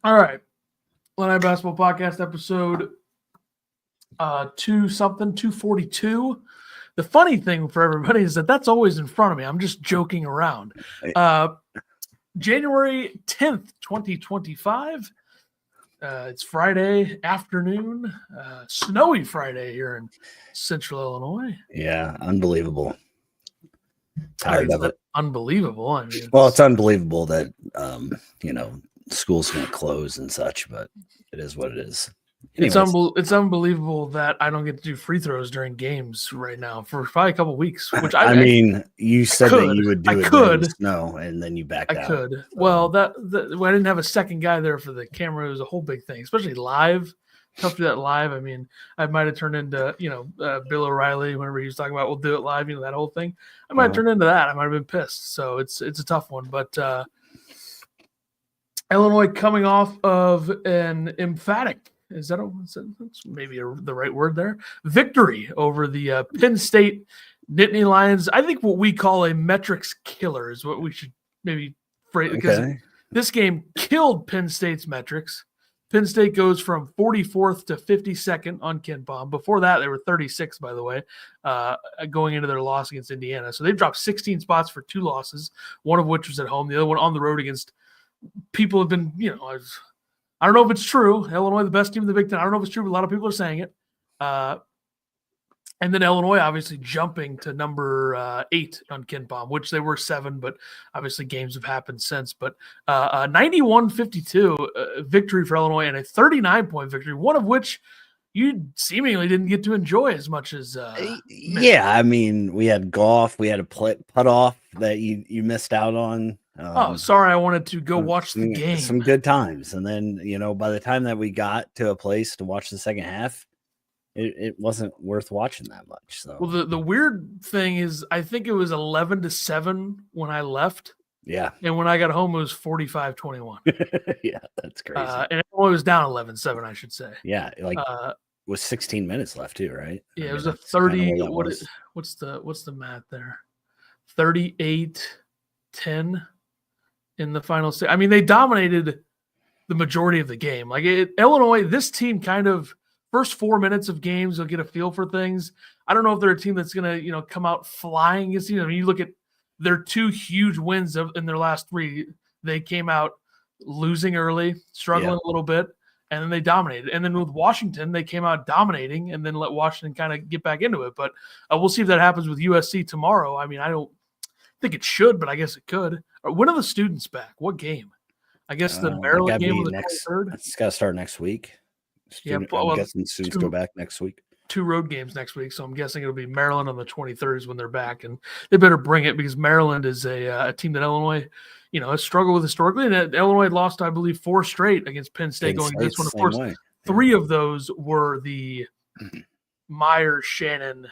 All right. Illini Basketball Podcast episode 242. The funny thing for everybody is that that's always in front of me. I'm just joking around. January 10th, 2025. It's Friday afternoon, snowy Friday here in Central Illinois. Yeah, unbelievable. Tired of it. Unbelievable. I mean, well, it's unbelievable that school's going to close and such, but it is what it is. It's unbelievable that I don't get to do free throws during games right now for probably a couple of weeks. Which I mean, you said that you would do it during the snow, and then you backed out. I could. So. Well, I didn't have a second guy there for the camera. It was a whole big thing, especially live. Tough to do that live. I mean, I might have turned into Bill O'Reilly whenever he was talking about we'll do it live. That whole thing. I might have turned into that. I might have been pissed. So it's a tough one, but. Illinois coming off of an emphatic, is that maybe the right word there? Victory over the Penn State Nittany Lions. I think what we call a metrics killer is what we should maybe phrase, because this game killed Penn State's metrics. Penn State goes from 44th to 52nd on KenPom. Before that, they were 36th, by the way, going into their loss against Indiana. So they've dropped 16 spots for 2 losses, one of which was at home, the other one on the road against people have been, I don't know if it's true. Illinois, the best team in the Big Ten. I don't know if it's true, but a lot of people are saying it. And then Illinois obviously jumping to number 8 on KenPom, which they were 7, but obviously games have happened since. But 91-52 victory for Illinois and a 39-point victory, one of which you seemingly didn't get to enjoy as much as yeah, I mean, we had golf, we had a putt off that you missed out on. Sorry, I wanted to go watch the game. Some good times. And then, by the time that we got to a place to watch the second half, it wasn't worth watching that much. So, well, the weird thing is, I think it was 11-7 when I left. Yeah. And when I got home, it was 45-21. Yeah, that's crazy. And it was down 11-7, I should say. Yeah, with 16 minutes left too, right? Yeah, it was a 30. What's the math there? 38-10 in the final stage. I mean, they dominated the majority of the game. Illinois, this team kind of first 4 minutes of games, you'll get a feel for things. I don't know if they're a team that's going to, come out flying against you. I mean, you look at their 2 huge wins in their last 3. They came out losing early, struggling a little bit, and then they dominated. And then with Washington, they came out dominating and then let Washington kind of get back into it. But we'll see if that happens with USC tomorrow. I mean, I don't think it should, but I guess it could. When are the students back? What game? I guess the Maryland game on the 23rd. It's got to start next week. I'm guessing students go back next week. 2 road games next week, so I'm guessing it'll be Maryland on the 23rd is when they're back, and they better bring it because Maryland is a team that Illinois, has struggled with historically, and Illinois had lost, I believe, 4 straight against Penn State going into this one. Of course, 3 of those were the Myers-Shannon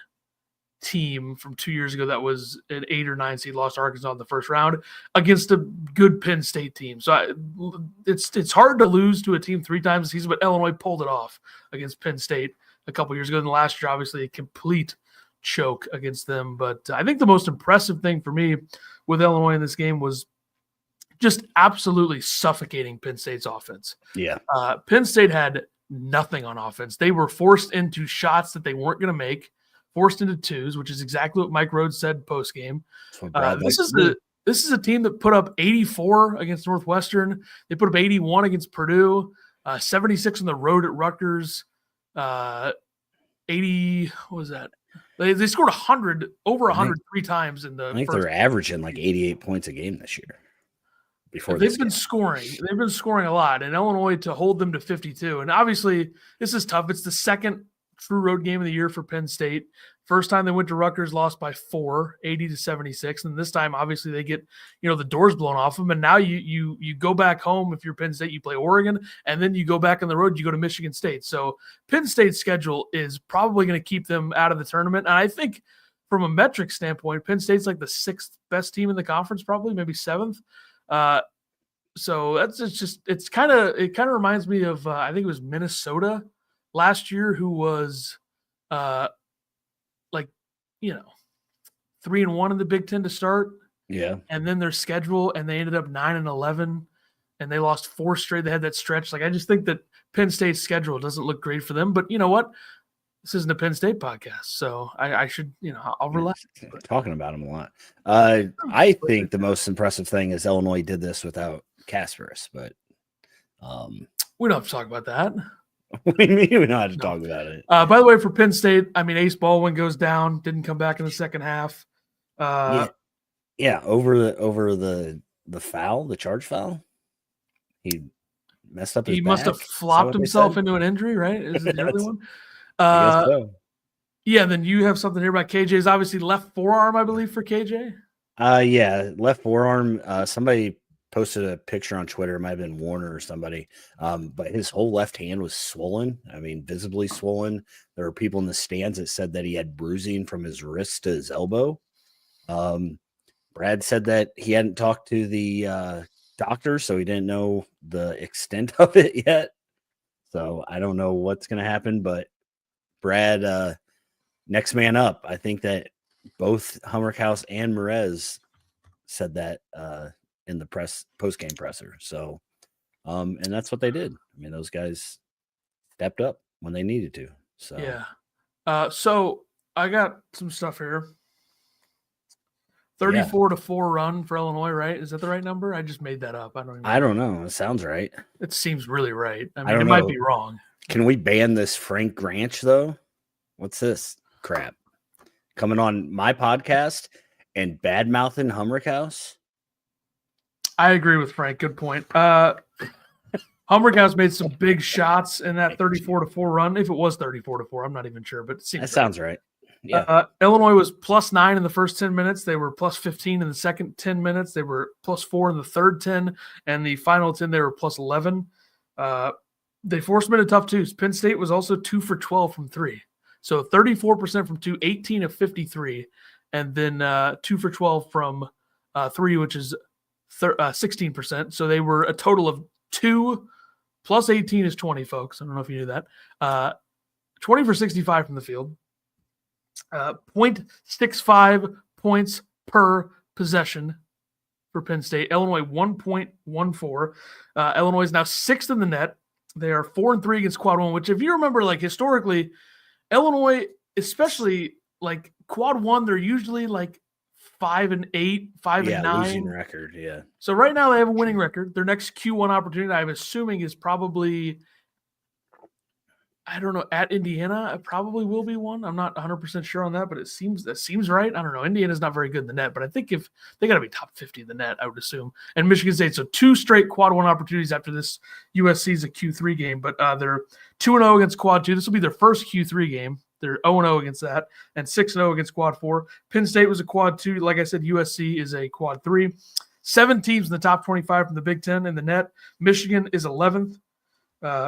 team from 2 years ago that was an 8 or 9 seed, lost Arkansas in the first round against a good Penn State team. So it's hard to lose to a team 3 times a season, but Illinois pulled it off against Penn State a couple years ago. And last year, obviously, a complete choke against them. But I think the most impressive thing for me with Illinois in this game was just absolutely suffocating Penn State's offense. Yeah. Penn State had nothing on offense. They were forced into shots that they weren't going to make, forced into 2s, which is exactly what Mike Rhodes said post-game. This is a team that put up 84 against Northwestern. They put up 81 against Purdue, 76 on the road at Rutgers, 80, what was that? They scored 100, over 100 3 times in the I think they're averaging like 88 points a game this year. They've been scoring a lot, and Illinois to hold them to 52. And obviously, this is tough. It's the second true road game of the year for Penn State. First time they went to Rutgers, lost by 4, 80-76. And this time, obviously, they get, the doors blown off them. And now you go back home. If you're Penn State, you play Oregon, and then you go back on the road, you go to Michigan State. So Penn State's schedule is probably going to keep them out of the tournament. And I think from a metric standpoint, Penn State's like the 6th best team in the conference, probably, maybe 7th. So it kind of reminds me of, I think it was Minnesota last year, who was 3-1 in the Big Ten to start. Yeah. And then their schedule, and they ended up 9-11 and they lost 4 straight. They had that stretch. Like, I just think that Penn State's schedule doesn't look great for them. But you know what? This isn't a Penn State podcast, so I should, I'll relax. Talking about them a lot. I think the most impressive thing is Illinois did this without Kasparas, but we don't have to talk about that. we don't have to talk about it. By the way, for Penn State, I mean, Ace Baldwin goes down, didn't come back in the second half. Yeah, over the foul, the charge foul, he messed up his He back. must have flopped himself into an injury, right? Is it the early one? So. Yeah, then you have something here about KJ's obviously left forearm, I believe, for KJ. Yeah, left forearm. Somebody posted a picture on Twitter, it might have been Warner or somebody. But his whole left hand was swollen. I mean, visibly swollen. There were people in the stands that said that he had bruising from his wrist to his elbow. Brad said that he hadn't talked to the doctor, so he didn't know the extent of it yet. So I don't know what's going to happen, but Brad, next man up. I think that both Hummerkaus and Merez said that in the post-game presser. So, and that's what they did. I mean, those guys stepped up when they needed to. So yeah. So I got some stuff here. 34-4 run for Illinois, right? Is that the right number? I just made that up. I don't know. It sounds right. It seems really right. I mean, I don't might be wrong. Can we ban this Frank Granch though? What's this crap? Coming on my podcast and bad-mouthing Hummerkaus? I agree with Frank. Good point. Hummerkaus made some big shots in that 34-4 run. If it was 34-4, I'm not even sure, but it seems that sounds right. Yeah. Illinois was +9 in the first 10 minutes. They were +15 in the second 10 minutes. They were +4 in the third 10, and the final 10 they were +11. They forced them into tough twos. Penn State was also 2 for 12 from 3. So 34% from 2, 18 of 53, and then 2 for 12 from 3, which is 16%. So they were a total of 2 plus 18 is 20, folks. I don't know if you knew that. 20 for 65 from the field. 0.65 points per possession for Penn State. Illinois 1.14. Illinois is now 6th in the net. They are 4-3 against quad one, which if you remember, like historically, Illinois, especially like quad one, they're usually like 5-8, 5-9 losing record. Yeah. So right now they have a winning record. Their next Q1 opportunity, I'm assuming, is probably, I don't know, at Indiana. It probably will be one. I'm not 100% sure on that, but that seems right. I don't know. Indiana's not very good in the net, but I think if they got to be top 50 in the net, I would assume. And Michigan State, so 2 straight quad one opportunities after this. USC's a Q3 game, but they're 2-0 against quad 2. This will be their first Q3 game. They're 0-0 against that, and 6-0 against quad 4. Penn State was a quad 2. Like I said, USC is a quad 3. 7 teams in the top 25 from the Big Ten in the net. Michigan is 11th.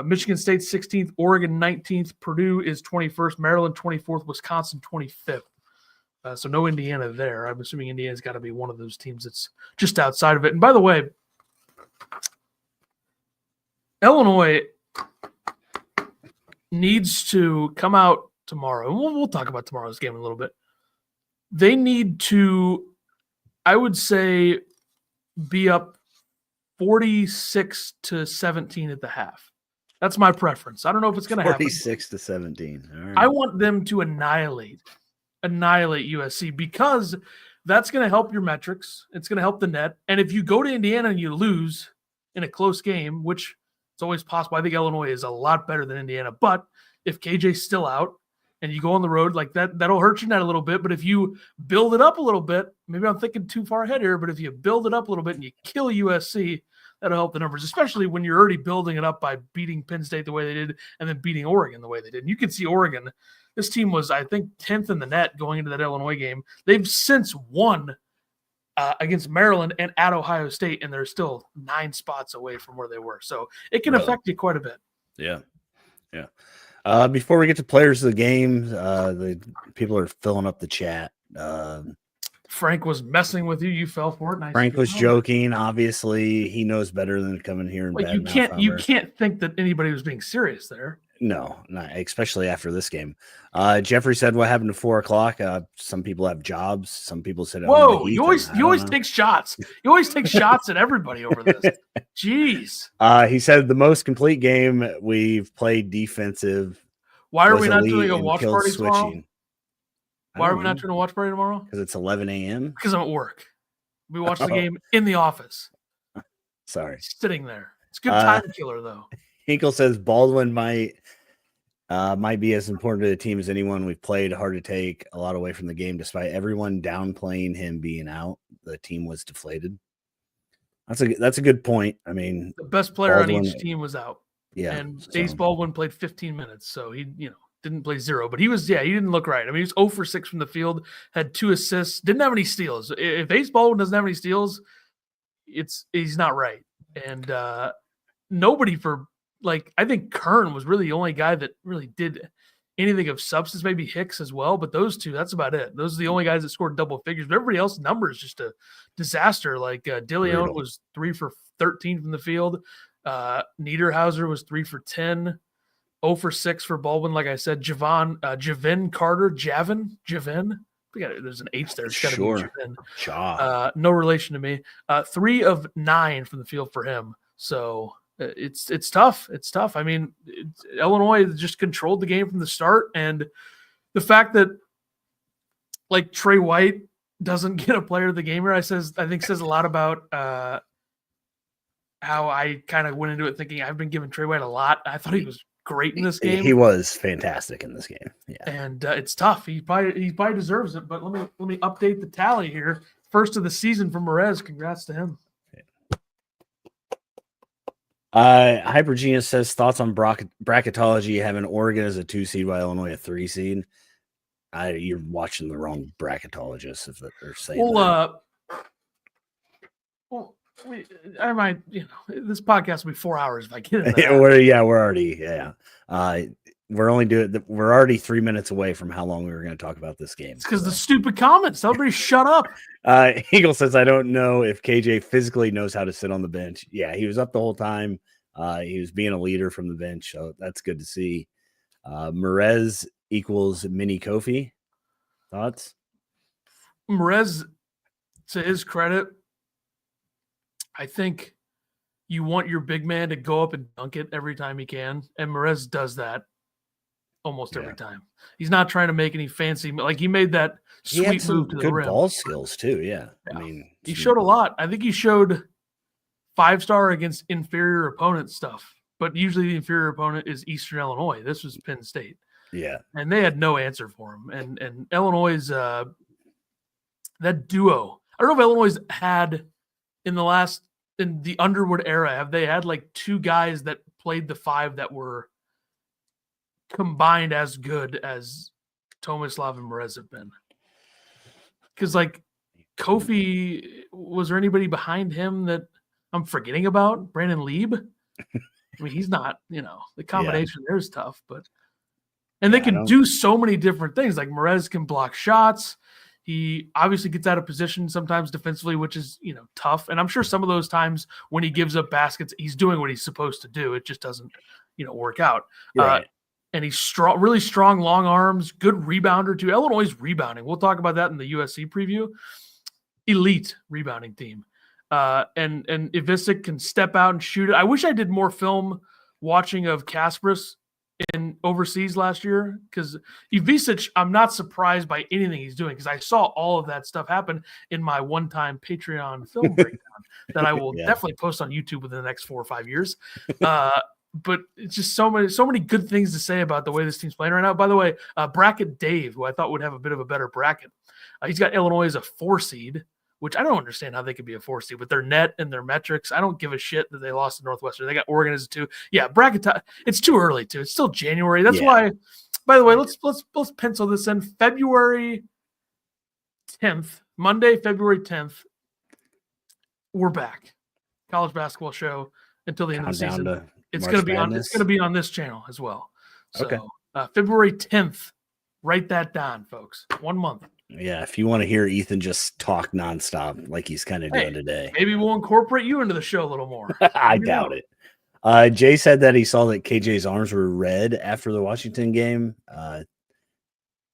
Michigan State 16th, Oregon 19th, Purdue is 21st, Maryland 24th, Wisconsin 25th. So no Indiana there. I'm assuming Indiana's got to be one of those teams that's just outside of it. And by the way, Illinois needs to come out tomorrow. And we'll talk about tomorrow's game in a little bit. They need to, I would say, be up 46-17 at the half. That's my preference. I don't know if it's going to happen. 46-17. All right. I want them to annihilate USC because that's going to help your metrics. It's going to help the net. And if you go to Indiana and you lose in a close game, which it's always possible, I think Illinois is a lot better than Indiana. But if KJ's still out and you go on the road like that, that'll hurt your net a little bit. But if you build it up a little bit, maybe I'm thinking too far ahead here, but if you build it up a little bit and you kill USC, that'll help the numbers, especially when you're already building it up by beating Penn State the way they did and then beating Oregon the way they did. And you can see Oregon, this team was, I think, 10th in the net going into that Illinois game. They've since won against Maryland and at Ohio State, and they're still 9 spots away from where they were. So it can affect you quite a bit. Yeah. Yeah. Before we get to players of the game, the people are filling up the chat. Frank was messing with you. You fell for it. Nice. Frank was joking. Obviously, he knows better than to come in here and you can't think that anybody was being serious there. No, not especially after this game. Jeffrey said, "What happened to 4:00?" Some people have jobs. Some people said, "Oh, Whoa, Heath," you always take shots. You always take shots at everybody over this. Jeez. He said the most complete game we've played defensive. Why are was we not elite doing a and watch killed party tomorrow? switching. Why are we not doing a watch party tomorrow? Because it's 11 a.m. Because I'm at work. We watch the game in the office. Sorry. Sitting there. It's a good time killer, though. Hinkle says Baldwin might be as important to the team as anyone we've played. Hard to take a lot away from the game, despite everyone downplaying him being out. The team was deflated. That's a good point. I mean, the best player Baldwin, on each team was out. Yeah, and Ace Baldwin played 15 minutes, so he didn't play 0. But he didn't look right. I mean, he was 0 for 6 from the field, had 2 assists, didn't have any steals. If Ace Baldwin doesn't have any steals, he's not right. And nobody I think Kern was really the only guy that really did anything of substance, maybe Hicks as well, but those two, that's about it. Those are the only guys that scored double figures, but everybody else's number is just a disaster. Like DeLeon was 3 for 13 from the field. Niederhauser was 3 for 10, 0 for 6 for Baldwin. Like I said, Javin Carter, Javin. There's an H there. It's got to be Javin. No relation to me. 3 of 9 from the field for him. So it's tough. It's tough. I mean, Illinois just controlled the game from the start, and the fact that like Trey White doesn't get a player of the game here, I think says a lot about how I kind of went into it thinking I've been giving Trey White a lot. I thought he was great in this game. He was fantastic in this game. Yeah, and it's tough. He probably deserves it. But let me update the tally here. First of the season for Merez. Congrats to him. Hypergenius says thoughts on bracketology having Oregon as a 2 seed while Illinois a 3 seed. You're watching the wrong bracketologists if they're saying that. I might, this podcast will be 4 hours if I get it. We're already, we're already 3 minutes away from how long we were going to talk about this game. It's because the stupid comments. Everybody shut up. Eagle says, I don't know if KJ physically knows how to sit on the bench. Yeah, he was up the whole time. He was being a leader from the bench, so that's good to see. Merez equals mini Kofi. Thoughts? Merez, to his credit, I think you want your big man to go up and dunk it every time he can, and Merez does that almost every time. He's not trying to make any fancy, like he made that sweet move to the rim. Good ball skills too. Yeah. I mean, he showed a lot. I think he showed 5-star against inferior opponent stuff, but usually the inferior opponent is Eastern Illinois. This was Penn State. Yeah. And they had no answer for him. And Illinois' that duo, I don't know if Illinois had in the Underwood era, have they had like 2 guys that played the 5 that were combined as good as Tomislav and Merez have been? Because like Kofi, was there anybody behind him that I'm forgetting about? Brandon Lieb? I mean, he's not, the combination there is tough, and they can do so many different things. Like Merez can block shots. He obviously gets out of position sometimes defensively, which is, tough. And I'm sure some of those times when he gives up baskets, he's doing what he's supposed to do. It just doesn't, work out. Right. And he's strong, really strong, long arms, good rebounder too. Illinois' rebounding. We'll talk about that in the USC preview. Elite rebounding team. And Ivisic can step out and shoot it. I wish I did more film watching of Kasparas in overseas last year, because Ivisic, I'm not surprised by anything he's doing, because I saw all of that stuff happen in my one-time Patreon film breakdown that I will definitely post on YouTube within the next 4 or 5 years. But it's just so many good things to say about the way this team's playing right now. By the way, Bracket Dave, who I thought would have a bit of a better bracket, he's got Illinois as a 4 seed, which I don't understand how they could be a 4 seed with their net and their metrics. I don't give a shit that they lost to Northwestern. They got Oregon as a 2. Yeah, bracket. It's too early too. It's still January. That's why. By the way, let's pencil this in. February 10th, Monday, February 10th. We're back. College basketball show until the end of the season. It's going to be on this channel as well. So, okay. February 10th. Write that down, folks. 1 month. Yeah, if you want to hear Ethan just talk nonstop like he's kind of doing today. Maybe we'll incorporate you into the show a little more. I doubt it. Jay said that he saw that KJ's arms were red after the Washington game.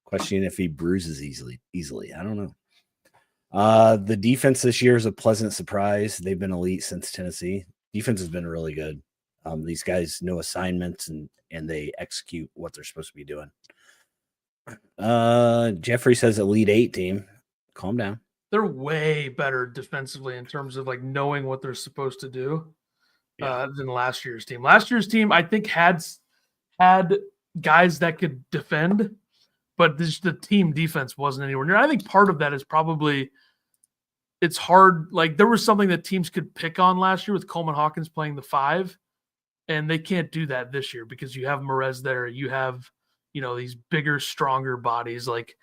Questioning if he bruises easily. I don't know. The defense this year is a pleasant surprise. They've been elite since Tennessee. Defense has been really good. These guys know assignments and they execute what they're supposed to be doing. Jeffrey says Elite 8 team. Calm down. They're way better defensively in terms of like knowing what they're supposed to do than last year's team. Last year's team, I think, had guys that could defend, but the team defense wasn't anywhere near. I think part of that is probably it's hard. Like there was something that teams could pick on last year with Coleman Hawkins playing the 5, and they can't do that this year because you have Merez there. You have, these bigger, stronger bodies like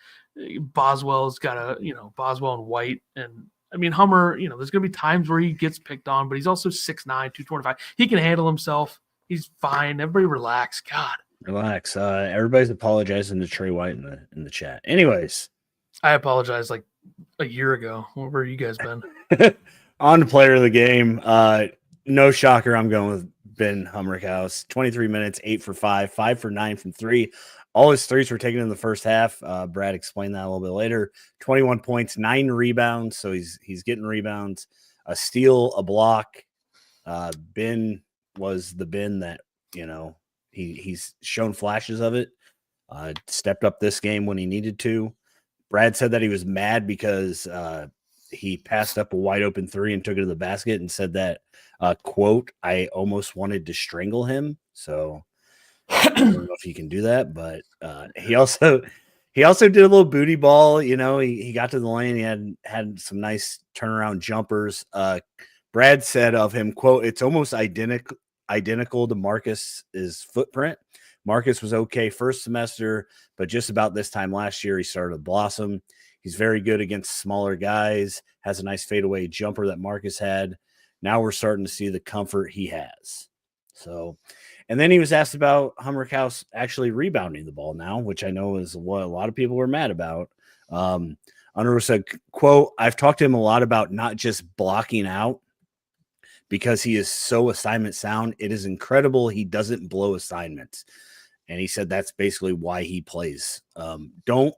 Boswell's got Boswell and White. And I mean, Hummer, there's going to be times where he gets picked on, but he's also 6'9", 225. He can handle himself. He's fine. Everybody relax. God. Relax. Everybody's apologizing to Trey White in the chat. Anyways. I apologized like a year ago. Where have you guys been? On to player of the game. No shocker. I'm going with Ben Hummerkaus. 23 minutes, 8 for 5, 5 for 9 from 3. All his threes were taken in the first half. Brad explained that a little bit later. 21 points, 9 rebounds. So he's getting rebounds, a steal, a block. Ben was the Ben that, he's shown flashes of it. Stepped up this game when he needed to. Brad said that he was mad because he passed up a wide open 3 and took it to the basket and said that, quote, I almost wanted to strangle him. So I don't know if he can do that, but he also did a little booty ball. He got to the lane. He had some nice turnaround jumpers. Brad said of him, quote, it's almost identical to Marcus's footprint. Marcus was okay first semester, but just about this time last year, he started to blossom. He's very good against smaller guys, has a nice fadeaway jumper that Marcus had. Now we're starting to see the comfort he has. So, and then he was asked about Hummerkaus actually rebounding the ball now, which I know is what a lot of people were mad about. Underwood said, quote, I've talked to him a lot about not just blocking out because he is so assignment sound. It is incredible he doesn't blow assignments. And he said that's basically why he plays. Don't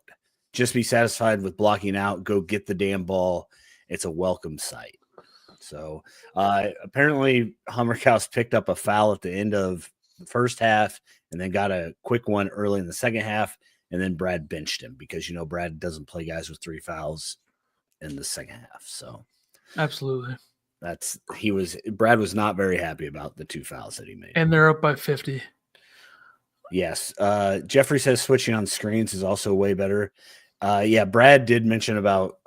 just be satisfied with blocking out. Go get the damn ball. It's a welcome sight. So apparently Hummerkaus picked up a foul at the end of the first half and then got a quick one early in the second half. And then Brad benched him because, Brad doesn't play guys with 3 fouls in the second half. So absolutely. Brad was not very happy about the 2 fouls that he made. And they're up by 50. Yes. Jeffrey says switching on screens is also way better. Brad did mention about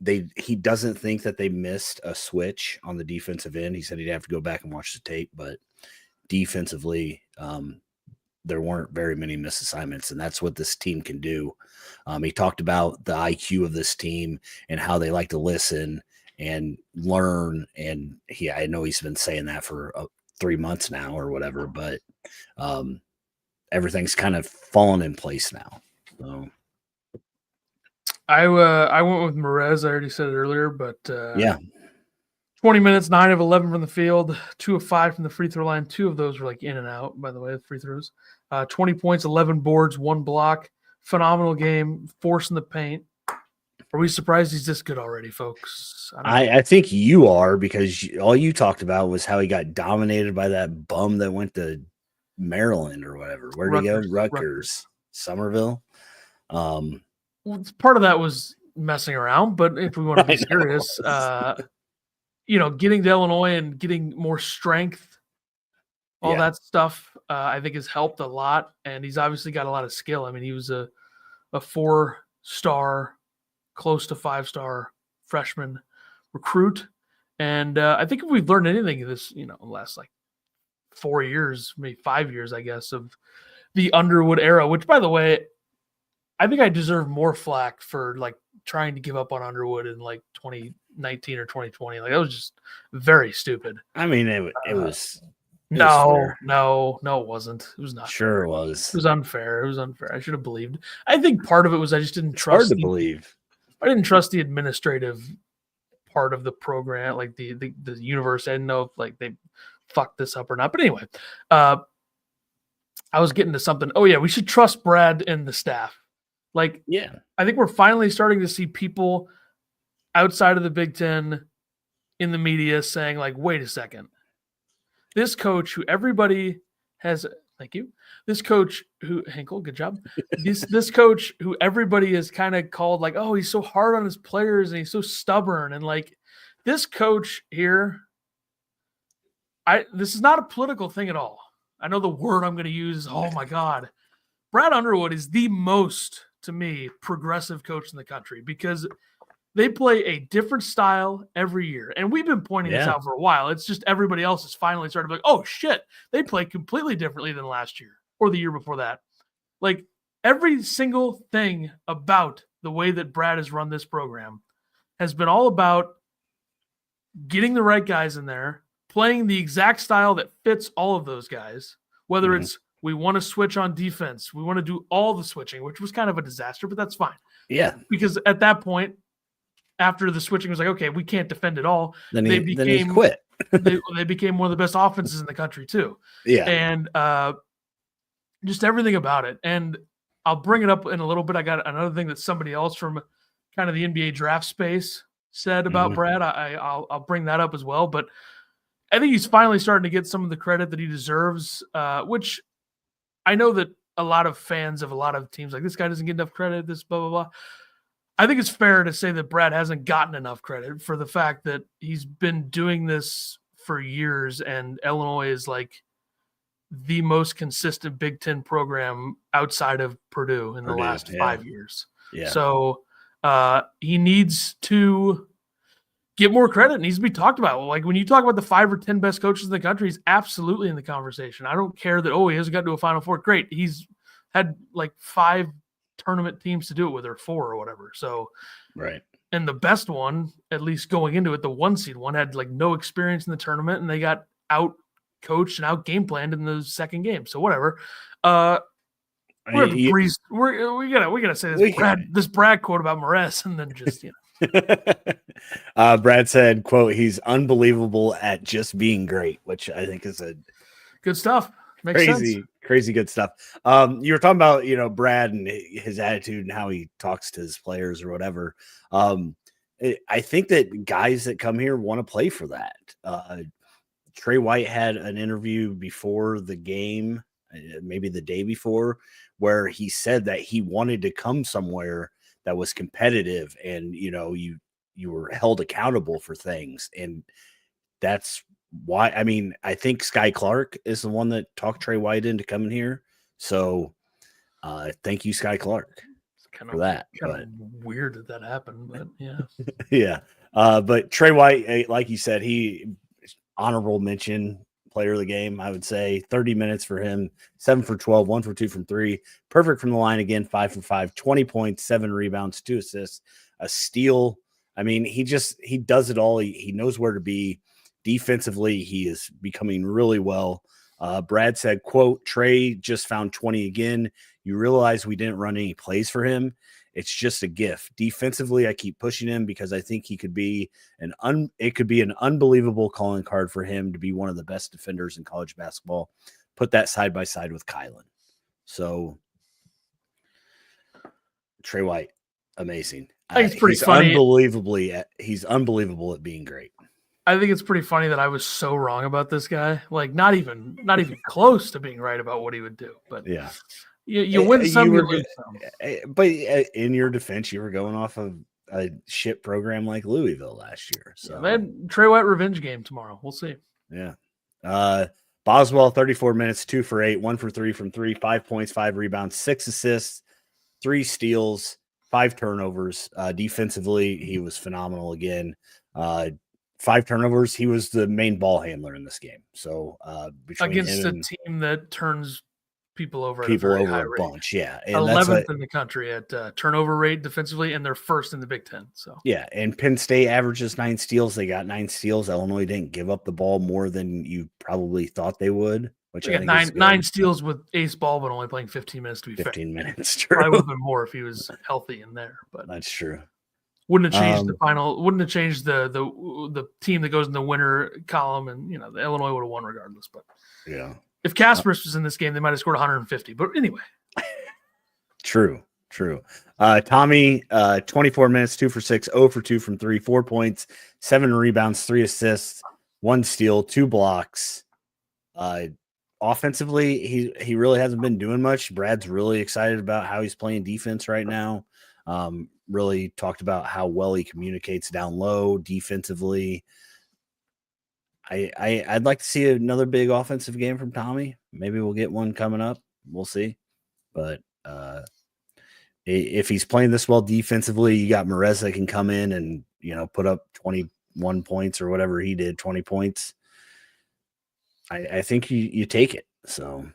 he doesn't think that they missed a switch on the defensive end. He said he'd have to go back and watch the tape, but defensively, there weren't very many missed assignments, and that's what this team can do. He talked about the IQ of this team and how they like to listen and learn. And I know he's been saying that for 3 months now or whatever, but everything's kind of fallen in place now. So. I went with Merez. I already said it earlier, but 20 minutes, 9 of 11 from the field, 2 of 5 from the free throw line. 2 of those were like in and out, by the way, the free throws. 20 points, 11 boards, 1 block. Phenomenal game, forcing the paint. Are we surprised he's this good already, folks? I think you are, because all you talked about was how he got dominated by that bum that went to Maryland or whatever. Where did he go? Rutgers. Somerville. Part of that was messing around, but if we want to be serious, getting to Illinois and getting more strength, all that stuff, I think has helped a lot. And he's obviously got a lot of skill. I mean, he was a 4-star, close to 5-star freshman recruit. And I think if we've learned anything of this, last like 4 years, maybe 5 years, I guess, of the Underwood era, which, by the way, I think I deserve more flack for like trying to give up on Underwood in like 2019 or 2020. Like that was just very stupid. I mean, it was. No, it wasn't. It was not. Sure, fair. It was. It was unfair. I should have believed. I think part of it was I just didn't trust. Hard to believe. I didn't trust the administrative part of the program, like the universe. I didn't know if like they fuck this up or not. But anyway, I was getting to something. Oh yeah, we should trust Brad and the staff. Like, Yeah. I think we're finally starting to see people outside of the Big Ten in the media saying, like, wait a second. This coach who everybody has, thank you. This coach who, Hinkle, good job. This coach who everybody has kind of called like, oh, he's so hard on his players and he's so stubborn. And like this coach here, this is not a political thing at all. I know the word I'm going to use. Oh my God. Brad Underwood is the most, to me, progressive coach in the country because they play a different style every year. And we've been pointing this out for a while. It's just everybody else has finally started like, oh shit, they play completely differently than last year or the year before that. Like every single thing about the way that Brad has run this program has been all about getting the right guys in there, playing the exact style that fits all of those guys, whether it's we want to switch on defense, we want to do all the switching, which was kind of a disaster, but that's fine. Yeah. Because at that point, after the switching was like, okay, we can't defend it all. Then he quit. they became one of the best offenses in the country too. Yeah. And just everything about it. And I'll bring it up in a little bit. I got another thing that somebody else from kind of the NBA draft space said about Brad. I'll bring that up as well. But I think he's finally starting to get some of the credit that he deserves, which I know that a lot of fans of a lot of teams like this guy doesn't get enough credit, this blah, blah, blah. I think it's fair to say that Brad hasn't gotten enough credit for the fact that he's been doing this for years and Illinois is like the most consistent Big Ten program outside of Purdue in the last 5 years. Yeah. So he needs to get more credit and needs to be talked about. Like when you talk about the 5 or 10 best coaches in the country, he's absolutely in the conversation. I don't care that, he hasn't got to a Final Four. Great. He's had like 5 tournament teams to do it with, or 4 or whatever. So, right. And the best one, at least going into it, the 1 seed one had like no experience in the tournament and they got out coached and out game planned in the second game. So whatever. We gotta say this Brad quote about Morez and then just, Brad said, quote, he's unbelievable at just being great, which I think is a good stuff. Makes sense. Crazy good stuff. You were talking about, Brad and his attitude and how he talks to his players or whatever. I think that guys that come here want to play for that. Trey White had an interview before the game, maybe the day before, where he said that he wanted to come somewhere that was competitive and, you were held accountable for things. And that's why, I think Sky Clark is the one that talked Trey White into coming here. So thank you, Sky Clark, for that. Kind of weird that happened, but yeah. Yeah. But Trey White, like you said, he honorable mention player of the game, I would say. 30 minutes for him, 7 for 12, 1 for 2 from 3. Perfect from the line again, 5 for 5, 20 points, 7 rebounds, 2 assists, a steal. He does it all. He knows where to be. Defensively, he is becoming really well. Brad said, quote, Trey just found 20 again. You realize we didn't run any plays for him. It's just a gift. Defensively, I keep pushing him because I think he could be an unbelievable calling card for him to be one of the best defenders in college basketball. Put that side by side with Kylan. So Trey White, amazing. I think it's pretty funny. He's unbelievable at being great. I think it's pretty funny that I was so wrong about this guy. Like not even close to being right about what he would do. But yeah, you win some, you lose some. But in your defense, you were going off of a shit program like Louisville last year. So they had Trey White revenge game tomorrow. We'll see. Yeah. Boswell, 34 minutes, 2 for 8, 1 for 3 from 3, 5 points, 5 rebounds, 6 assists, 3 steals, 5 turnovers. Defensively, he was phenomenal again. 5 turnovers. He was the main ball handler in this game. So against a team that turns people over at a bunch, yeah. And 11th in the country at turnover rate defensively, and they're first in the Big Ten. So yeah, and Penn State averages 9 steals. They got 9 steals. Illinois didn't give up the ball more than you probably thought they would. Which they got 9 steals with Ace Baldwin only playing 15 minutes to be 15 fair. minutes. True. Probably would have been more if he was healthy in there. But that's true. Wouldn't have changed the final. Wouldn't have changed the team that goes in the winner column, and the Illinois would have won regardless. But yeah, if Kasparas was in this game, they might have scored 150. But anyway, true. Tommy, 24 minutes, 2 for 6, 0 for 2 from 3, 4 points, 7 rebounds, 3 assists, 1 steal, 2 blocks. Offensively, he really hasn't been doing much. Brad's really excited about how he's playing defense right now. Really talked about how well he communicates down low defensively. I'd like to see another big offensive game from Tommy. Maybe we'll get one coming up. We'll see. But if he's playing this well defensively, you got Merez that can come in and put up 21 points or whatever he did, 20 points. I think you take it. So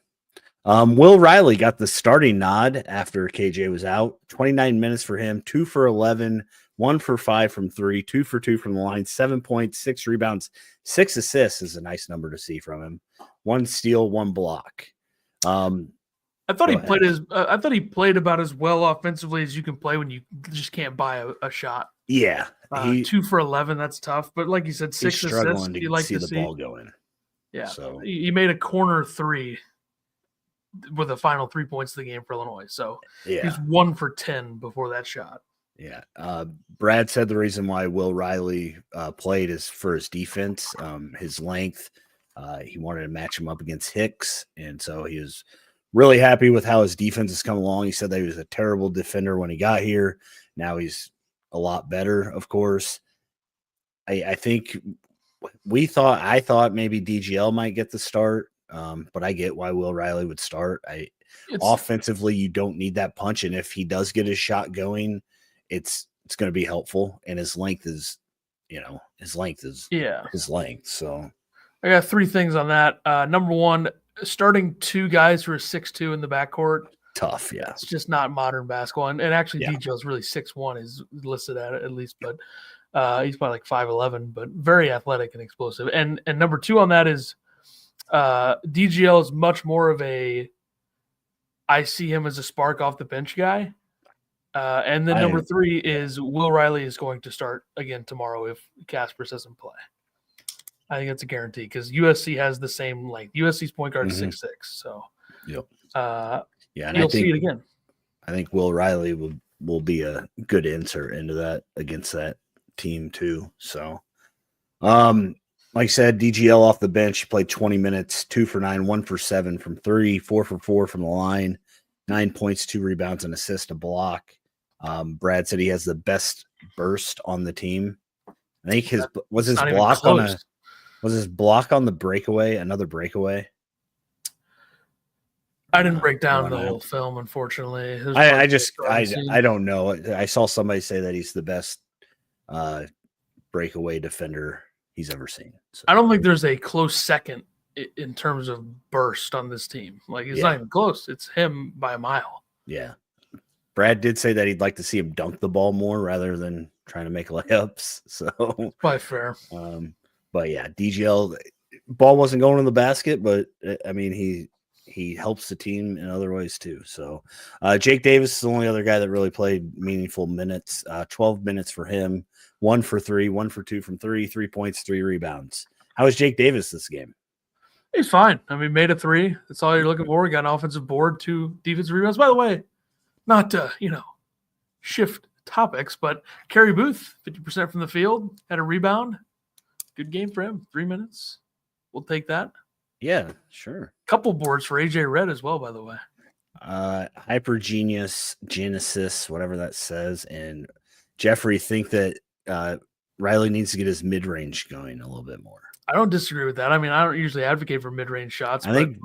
Will Riley got the starting nod after KJ was out. 29 minutes for him, 2 for 11, 1 for 5 from 3, 2 for 2 from the line, 7 points, 6 rebounds, 6 assists is a nice number to see from him. 1 steal, 1 block. I thought he played about as well offensively as you can play when you just can't buy a shot. Yeah, 2 for 11, that's tough. But like you said, 6 assists. You like to see the ball going. Yeah, so he made a corner 3 with the final 3 points of the game for Illinois. So he's 1 for 10 before that shot. Yeah. Brad said the reason why Will Riley played is for his defense, his length. He wanted to match him up against Hicks, and so he was really happy with how his defense has come along. He said that he was a terrible defender when he got here. Now he's a lot better, of course. I think I thought maybe DGL might get the start, but I get why Will Riley would start. Offensively, you don't need that punch, and if he does get his shot going, it's going to be helpful. And his length is his length. So I got 3 things on that. Number 1, starting 2 guys who are 6'2" in the backcourt. Tough, yeah. It's just not modern basketball. And actually, DGL is really 6'1", is listed at least, but he's probably like 5'11", but very athletic and explosive. And number 2 on that is DGL is much more of I see him as a spark off the bench guy. And then number 3 is Will Riley is going to start again tomorrow if Kasparas doesn't play. I think that's a guarantee because USC has the same length. USC's point guard is 6'6". So and you'll see it again. I think Will Riley will be a good insert into that against that team too. So like I said, DGL off the bench, he played 20 minutes, 2 for 9, 1 for 7 from 3, 4 for 4 from the line, 9 points, 2 rebounds, and assist, a block. Brad said he has the best burst on the team. I think his block on the breakaway, another breakaway. I didn't break down the whole film, unfortunately. I don't know. I saw somebody say that he's the best breakaway defender he's ever seen. So. I don't think there's a close second in terms of burst on this team. Like, it's not even close. It's him by a mile. Yeah. Brad did say that he'd like to see him dunk the ball more rather than trying to make layups. So quite fair. But yeah, DGL ball wasn't going in the basket, but I mean, he helps the team in other ways too. So Jake Davis is the only other guy that really played meaningful minutes. 12 minutes for him, 1 for 3, 1 for 2 from 3, 3 points, 3 rebounds. How was Jake Davis this game? He's fine. I mean, made a 3. That's all you're looking for. We got an offensive board, 2 defensive rebounds. By the way, not to, shift topics, but Kerry Booth, 50% from the field, had a rebound. Good game for him. 3 minutes. We'll take that. Yeah, sure. Couple boards for AJ Red as well, by the way. Genesis, whatever that says, and Jeffrey think that Riley needs to get his mid-range going a little bit more. I don't disagree with that. I mean, I don't usually advocate for mid-range shots. I think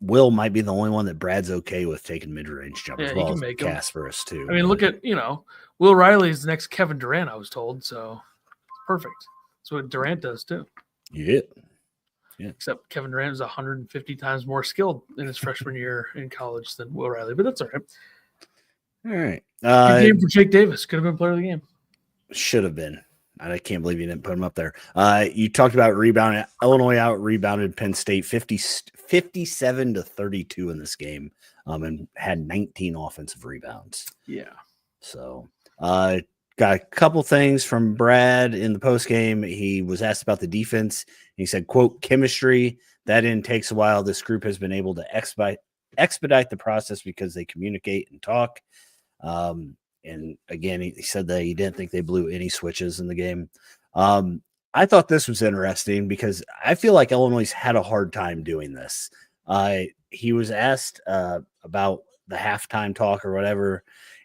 Will might be the only one that Brad's okay with taking mid-range jumpers. Yeah, he can make Kasparas too. I mean, look at Will Riley's the next Kevin Durant, I was told, so perfect. That's what Durant does too. Yeah. Except Kevin Durant is 150 times more skilled in his freshman year in college than Will Riley, but that's all right. All right. Good game for Jake Davis. Could have been player of the game. Should have been. I can't believe you didn't put him up there. You talked about rebounding. Illinois out-rebounded Penn State 57-32 in this game and had 19 offensive rebounds. Yeah. So got a couple things from Brad in the post game. He was asked about the defense. He said, quote, chemistry, that in takes a while. This group has been able to expedite the process because they communicate and talk. And again, he said that he didn't think they blew any switches in the game. I thought this was interesting because I feel like Illinois had a hard time doing this. He was asked about the halftime talk or whatever,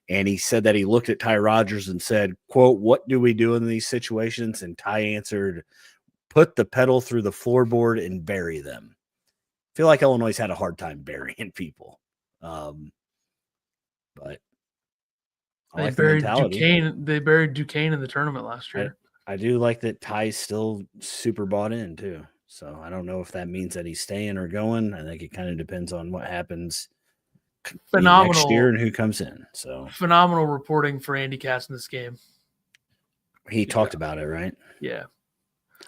and he said that he looked at Ty Rodgers and said, quote, what do we do in these situations? And Ty answered, put the pedal through the floorboard and bury them. I feel like Illinois had a hard time burying people. But they buried Duquesne. They buried Duquesne in the tournament last year. I do like that Ty's still super bought in too. So I don't know if that means that he's staying or going. I think it kind of depends on what happens next year and who comes in. So phenomenal reporting for Andy Cass in this game. He talked about it, right? Yeah.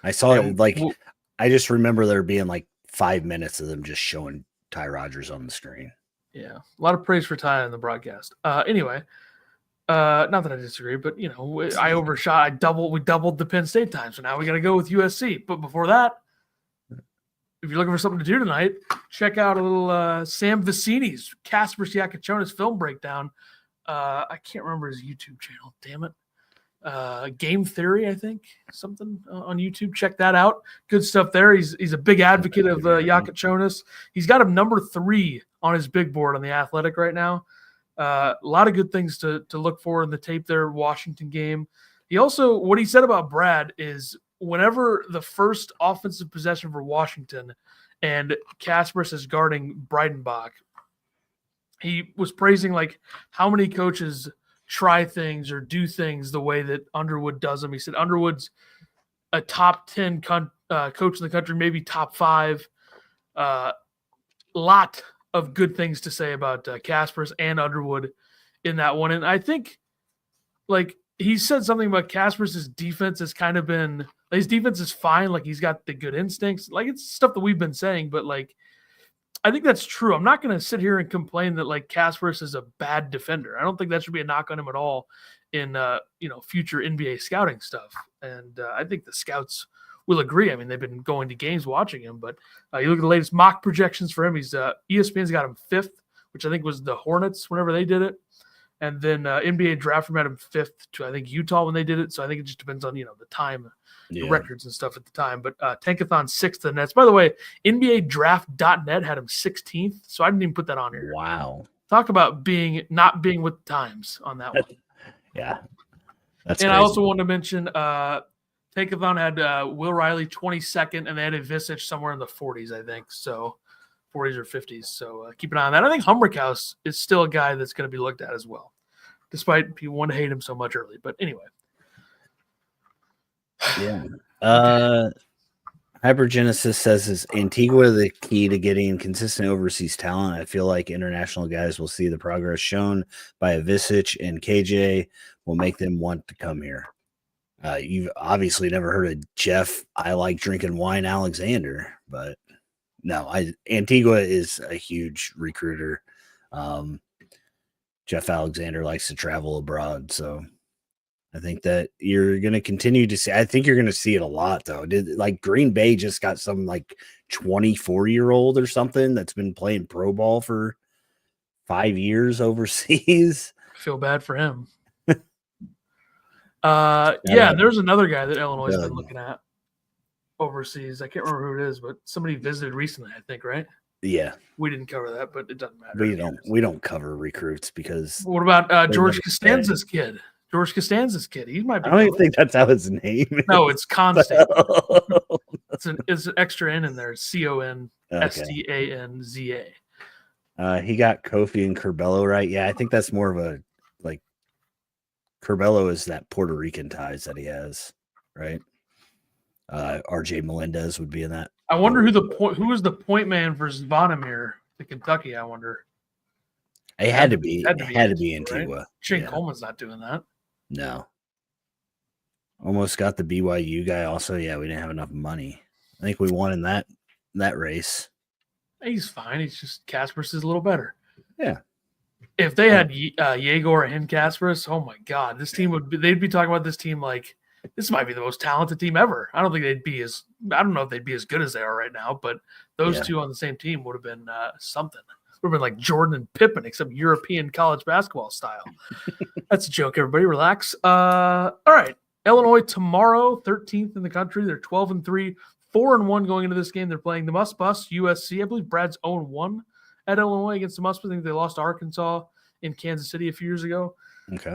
I saw it. Like, I just remember there being like 5 minutes of them just showing Ty Rodgers on the screen. Yeah. A lot of praise for Ty on the broadcast. Anyway, not that I disagree, but I overshot. We doubled the Penn State time. So now we got to go with USC. But before that, if you're looking for something to do tonight, check out a little Sam Vicini's Kasparas Jakucionis film breakdown. I can't remember his YouTube channel. Damn it. Game Theory, I think, something on YouTube. Check that out. Good stuff there. He's a big advocate of Jakucionis. He's got him number 3 on his big board on The Athletic right now. A lot of good things to look for in the tape there. Washington game. He also, what he said about Brad is, whenever the first offensive possession for Washington and Kasparas is guarding Breidenbach, he was praising like how many coaches try things or do things the way that Underwood does them. He said Underwood's a top 10 coach in the country, maybe top 5. Lot of good things to say about Kasparas and Underwood in that one. And I think like he said something about Kasparas' defense has kind of been – his defense is fine. Like, he's got the good instincts. Like, it's stuff that we've been saying, but, like, I think that's true. I'm not going to sit here and complain that, like, Kasparas is a bad defender. I don't think that should be a knock on him at all in, future NBA scouting stuff. And I think the scouts will agree. I mean, they've been going to games watching him, but you look at the latest mock projections for him. He's ESPN's got him 5th, which I think was the Hornets whenever they did it. And then NBA draft had him 5th to, I think, Utah when they did it. So I think it just depends on, the time, the records and stuff at the time. But Tankathon 6th to the Nets. By the way, NBA draft.net had him 16th. So I didn't even put that on here. Wow. Talk about not being with the times on that one. Yeah. That's crazy. I also wanted to mention Tankathon had Will Riley 22nd, and they had a Visage somewhere in the 40s, I think. So 40s or 50s. So keep an eye on that. I think Humrickhouse is still a guy that's going to be looked at as well, despite people want to hate him so much early. But anyway. Yeah. Hypergenesis says, is Antigua the key to getting consistent overseas talent? I feel like international guys will see the progress shown by a Visage and KJ will make them want to come here. You've obviously never heard of Jeff, I like drinking wine, Alexander, but no, Antigua is a huge recruiter. Jeff Alexander likes to travel abroad, so I think that you're going to continue to see. I think you're going to see it a lot, though. Like Green Bay just got some like 24-year-old or something that's been playing pro ball for 5 years overseas. I feel bad for him. There's another guy that Illinois has been looking at overseas. I can't remember who it is, but somebody visited recently, I think, right? Yeah. We didn't cover that, but it doesn't matter. We don't cover recruits because what about George Costanza's kid? George Costanza's kid. He might be. I don't even think that's how his name is. No, it's Constant. it's an extra N in there. Constanza. He got Kofi and Curbelo right. Yeah, I think that's more of a like Curbelo is that Puerto Rican ties that he has, right? RJ Melendez would be in that. I wonder who was the point man for Zvonimir to Kentucky. I wonder. It had to be Antigua. Right? Shane Coleman's not doing that. No. Almost got the BYU guy also. Yeah, we didn't have enough money. I think we won in that race. He's fine. He's just Kasparas is a little better. Yeah. If they had Yegor and Kasparas, oh my God, this team they'd be talking about this team like this might be the most talented team ever. I don't know if they'd be as good as they are right now, but those two on the same team would have been something. Would have been like Jordan and Pippen, except European college basketball style. That's a joke, everybody. Relax. All right. Illinois tomorrow, 13th in the country. They're 12-3, 4-1 going into this game. They're playing the must-bust USC. I believe Brad's 0-1 at Illinois against the must-bust. I think they lost to Arkansas in Kansas City a few years ago. Okay.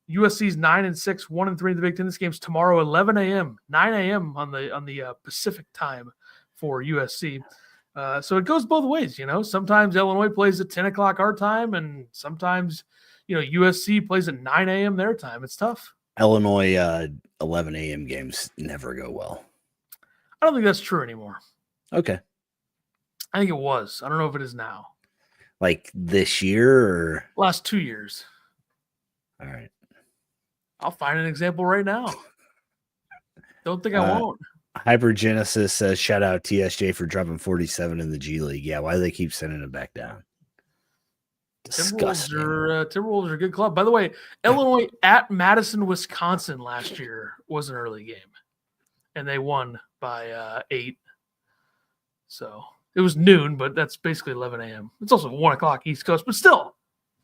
USC's 9-6, 1-3 in the Big Ten. This game's tomorrow, 11 a.m., 9 a.m. on the Pacific time for USC. So it goes both ways, Sometimes Illinois plays at 10 o'clock our time, and sometimes, USC plays at 9 a.m. their time. It's tough. Illinois 11 a.m. games never go well. I don't think that's true anymore. Okay. I think it was. I don't know if it is now. Like this year or? Last 2 years. All right. I'll find an example right now. Don't think I won't. Hypergenesis says, shout out TSJ for dropping 47 in the G League. Yeah, why do they keep sending it back down? Disgusting. Timberwolves are a good club. By the way, Illinois at Madison, Wisconsin last year was an early game, and they won by 8. So it was noon, but that's basically 11 a.m. It's also 1 o'clock East Coast, but still,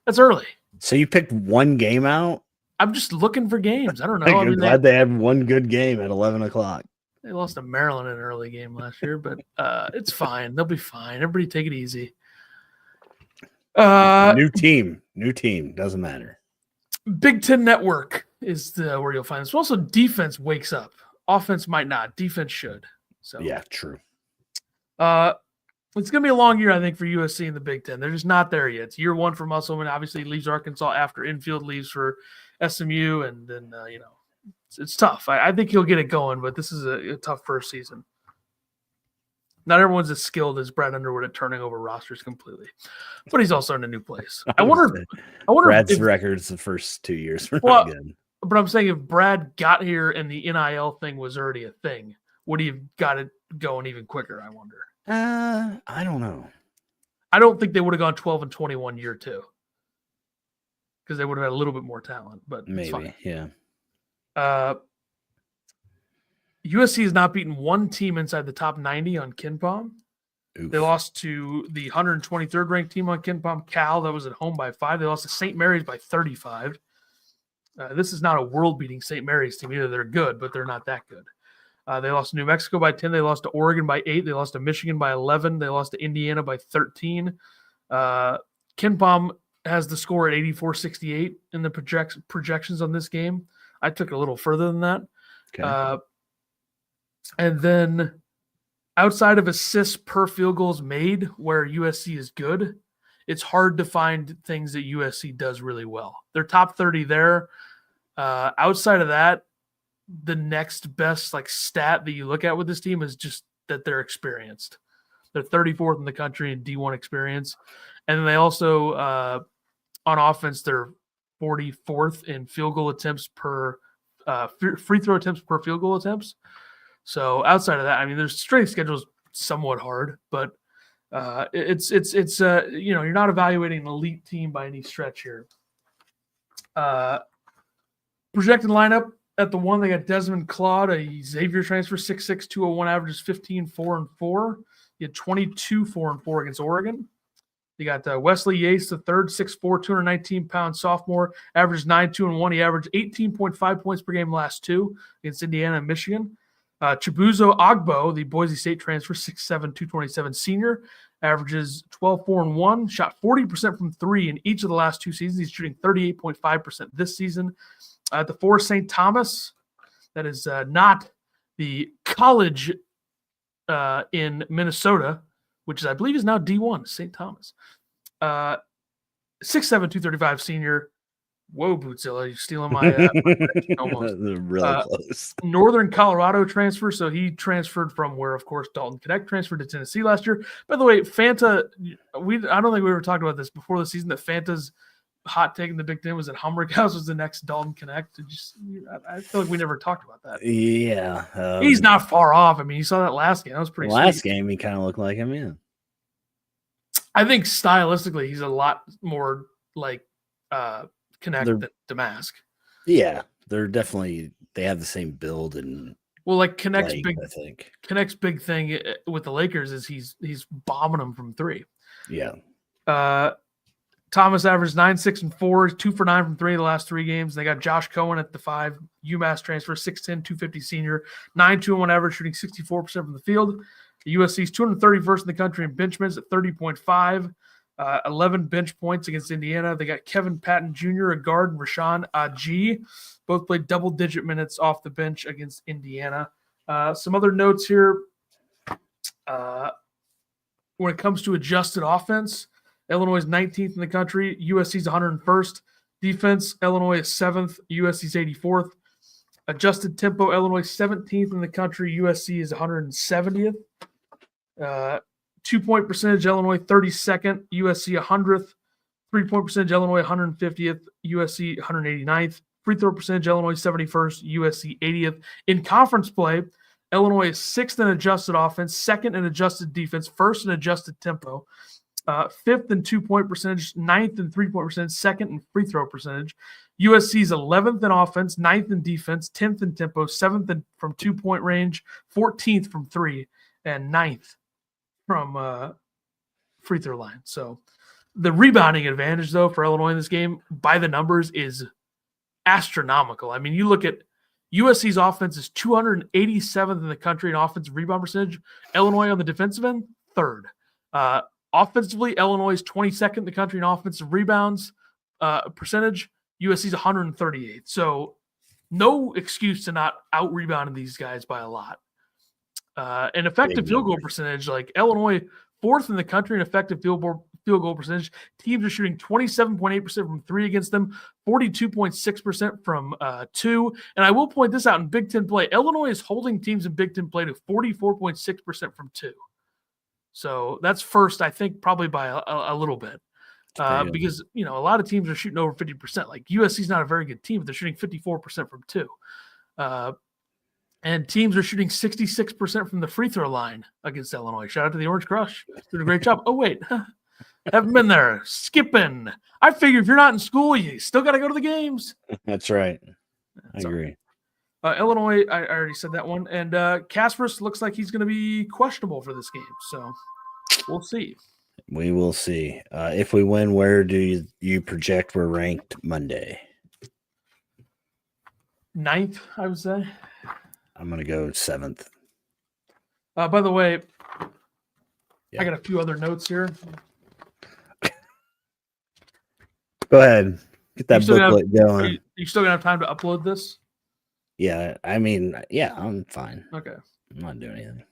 that's early. So you picked one game out? I'm just looking for games. I don't know. I'm glad they had one good game at 11 o'clock. They lost to Maryland in an early game last year, but it's fine. They'll be fine. Everybody take it easy. New team. Doesn't matter. Big Ten Network is where you'll find this. Also, defense wakes up. Offense might not. Defense should. So yeah, true. It's going to be a long year, I think, for USC in the Big Ten. They're just not there yet. It's year 1 for Musselman. Obviously, he leaves Arkansas after infield leaves for SMU, and then it's tough. I think he'll get it going, but this is a tough first season. Not everyone's as skilled as Brad Underwood at turning over rosters completely, but he's also in a new place. I wonder Brad's records the first 2 years were not good. But I'm saying if Brad got here and the NIL thing was already a thing, would he have got it going even quicker? I wonder. I don't know. I don't think they would have gone 12-21 year 2 because they would have had a little bit more talent. But maybe, yeah. USC has not beaten one team inside the top 90 on KenPom. Oof. They lost to the 123rd ranked team on KenPom, Cal. That was at home by 5. They lost to St. Mary's by 35. This is not a world-beating St. Mary's team either. They're good, but they're not that good. They lost to New Mexico by 10. They lost to Oregon by 8. They lost to Michigan by 11. They lost to Indiana by 13. KenPom has the score at 84-68 in the projections on this game. I took it a little further than that. Okay. And then outside of assists per field goals made, where USC is good, it's hard to find things that USC does really well. They're top 30 there. Outside of that, the next best stat that you look at with this team is just that they're experienced. They're 34th in the country in D1 experience. And then they also, on offense, they're 44th in field goal attempts per free throw attempts per field goal attempts. So outside of that, I mean, their strength schedule is somewhat hard, but it's you're not evaluating an elite team by any stretch here. Projected lineup at the 1, they got Desmond Claude, a Xavier transfer, 6'6", 201, averages 15, 4-4. He had 22, 4-4 against Oregon. You got Wesley Yates, the third, 6'4", 219-pound sophomore, averages 9, 2-1. He averaged 18.5 points per game last 2 against Indiana and Michigan. Chibuzo Agbo, the Boise State transfer, 6'7", 227 senior, averages 12, 4-1, shot 40% from 3 in each of the last 2 seasons. He's shooting 38.5% this season. At the 4, St. Thomas, that is not the college in Minnesota, which is, I believe, is now D1, St. Thomas. 6'7", 235 senior. Whoa, Bootzilla, you're stealing my almost. Really close. Northern Colorado transfer, so he transferred from where, of course, Dalton Connect transferred to Tennessee last year. By the way, Fanta, I don't think we ever talked about this before the season, that Fanta's hot take in the Big Ten was that Humrick House was the next Dalton Connect. I feel like we never talked about that. Yeah. He's not far off. I mean, you saw that last game. That was pretty sweet. Last game, he kind of looked like him, yeah. I think stylistically, he's a lot more like Connect They're- than Damask. Yeah, they're definitely they have the same build and Well, like Connect's I think. big thing with the Lakers is he's bombing them from three. Yeah. Thomas averaged 9, 6, and 4, 2 for 9 from three the last 3 games. They got Josh Cohen at the 5, UMass transfer, 6'10", 250 senior, 9, 2, and 1 average, shooting 64% from the field. The USC's 231st in the country in bench minutes at 30.5, 11 bench points against Indiana. They got Kevin Patton Jr., a guard, and Rashawn G. Both played double-digit minutes off the bench against Indiana. Some other notes here. When it comes to adjusted offense, Illinois is 19th in the country. USC's 101st. Defense, Illinois is 7th. USC's 84th. Adjusted tempo, Illinois 17th in the country. USC is 170th. 2-point percentage, Illinois 32nd. USC 100th. 3-point percentage, Illinois 150th. USC 189th. Free throw percentage, Illinois 71st. USC 80th. In conference play, Illinois is 6th in adjusted offense, 2nd in adjusted defense, 1st in adjusted tempo, 5th in 2-point percentage, 9th in 3-point percentage, 2nd in free throw percentage. USC's 11th in offense, 9th in defense, 10th in tempo, 7th from 2-point range, 14th from 3, and 9th from free throw line. So the rebounding advantage, though, for Illinois in this game, by the numbers, is astronomical. I mean, you look at USC's offense is 287th in the country in offensive rebound percentage. Illinois on the defensive end, 3rd. Offensively, Illinois is 22nd in the country in offensive rebounds percentage. USC's 138th. So no excuse to not out-rebounding these guys by a lot. And effective field goal percentage, like Illinois, 4th in the country in effective field goal percentage. Teams are shooting 27.8% from 3 against them, 42.6% from 2. And I will point this out in Big Ten play. Illinois is holding teams in Big Ten play to 44.6% from 2. So that's first, I think, probably by a little bit. Because, a lot of teams are shooting over 50%. Like USC's not a very good team, but they're shooting 54% from 2. And teams are shooting 66% from the free throw line against Illinois. Shout out to the Orange Crush. Doing a great job. Oh, wait. Haven't been there. Skipping. I figure if you're not in school, you still got to go to the games. That's right. I agree. Illinois, I already said that one. And Kasparas looks like he's going to be questionable for this game. So we'll see. We will see. If we win, where do you project we're ranked Monday? 9th, I would say. I'm going to go 7th. By the way, I got a few other notes here. Go ahead. Get that booklet going. You still going to have time to upload this? Yeah. I mean, yeah, I'm fine. Okay. I'm not doing anything.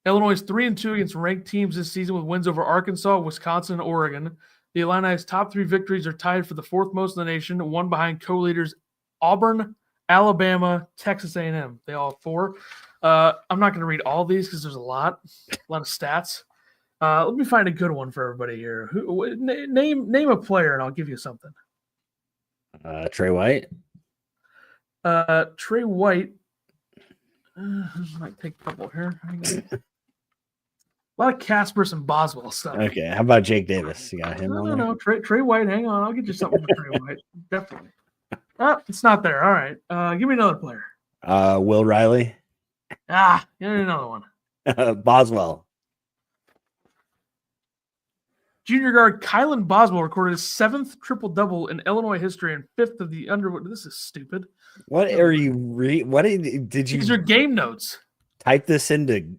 Illinois is 3-2 against ranked teams this season with wins over Arkansas, Wisconsin, and Oregon. The Illini's top 3 victories are tied for the 4th most in the nation, one behind co-leaders Auburn, Alabama, Texas A&M. They all have 4. I'm not going to read all these because there's a lot of stats. Let me find a good one for everybody here. Name a player, and I'll give you something. Trey White. Trey White. Might take a couple here. A lot of Kasparas and Boswell stuff. Okay, how about Jake Davis? You got him on there? No. Trey White. Hang on, I'll get you something for Trey White. Definitely. It's not there. All right. Give me another player. Will Riley. Give me another one. Boswell. Junior guard Kylan Boswell recorded his 7th triple-double in Illinois history and 5th of the Underwood. This is stupid. What are you what did you These are game notes. Type this into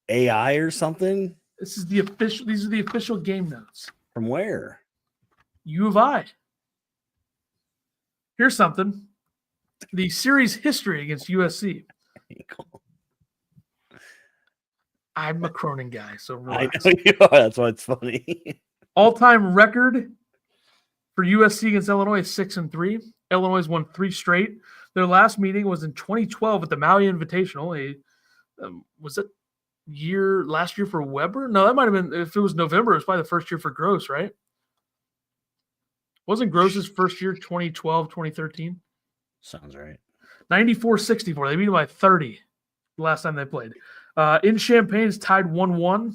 AI or something? These are the official game notes. From where? U of I. Here's something. The series history against USC. I'm a Cronin guy, so relax. I know you are. That's why it's funny. All-time record for USC against Illinois is 6-3. Illinois has won 3 straight. Their last meeting was in 2012 at the Maui Invitational. Was it last year for Weber? No, that might have been, if it was November, it was probably the first year for Gross, right? Wasn't Gross's first year 2012, 2013? Sounds right. 94-64. They beat him by 30 the last time they played. In Champaign, it's tied 1-1.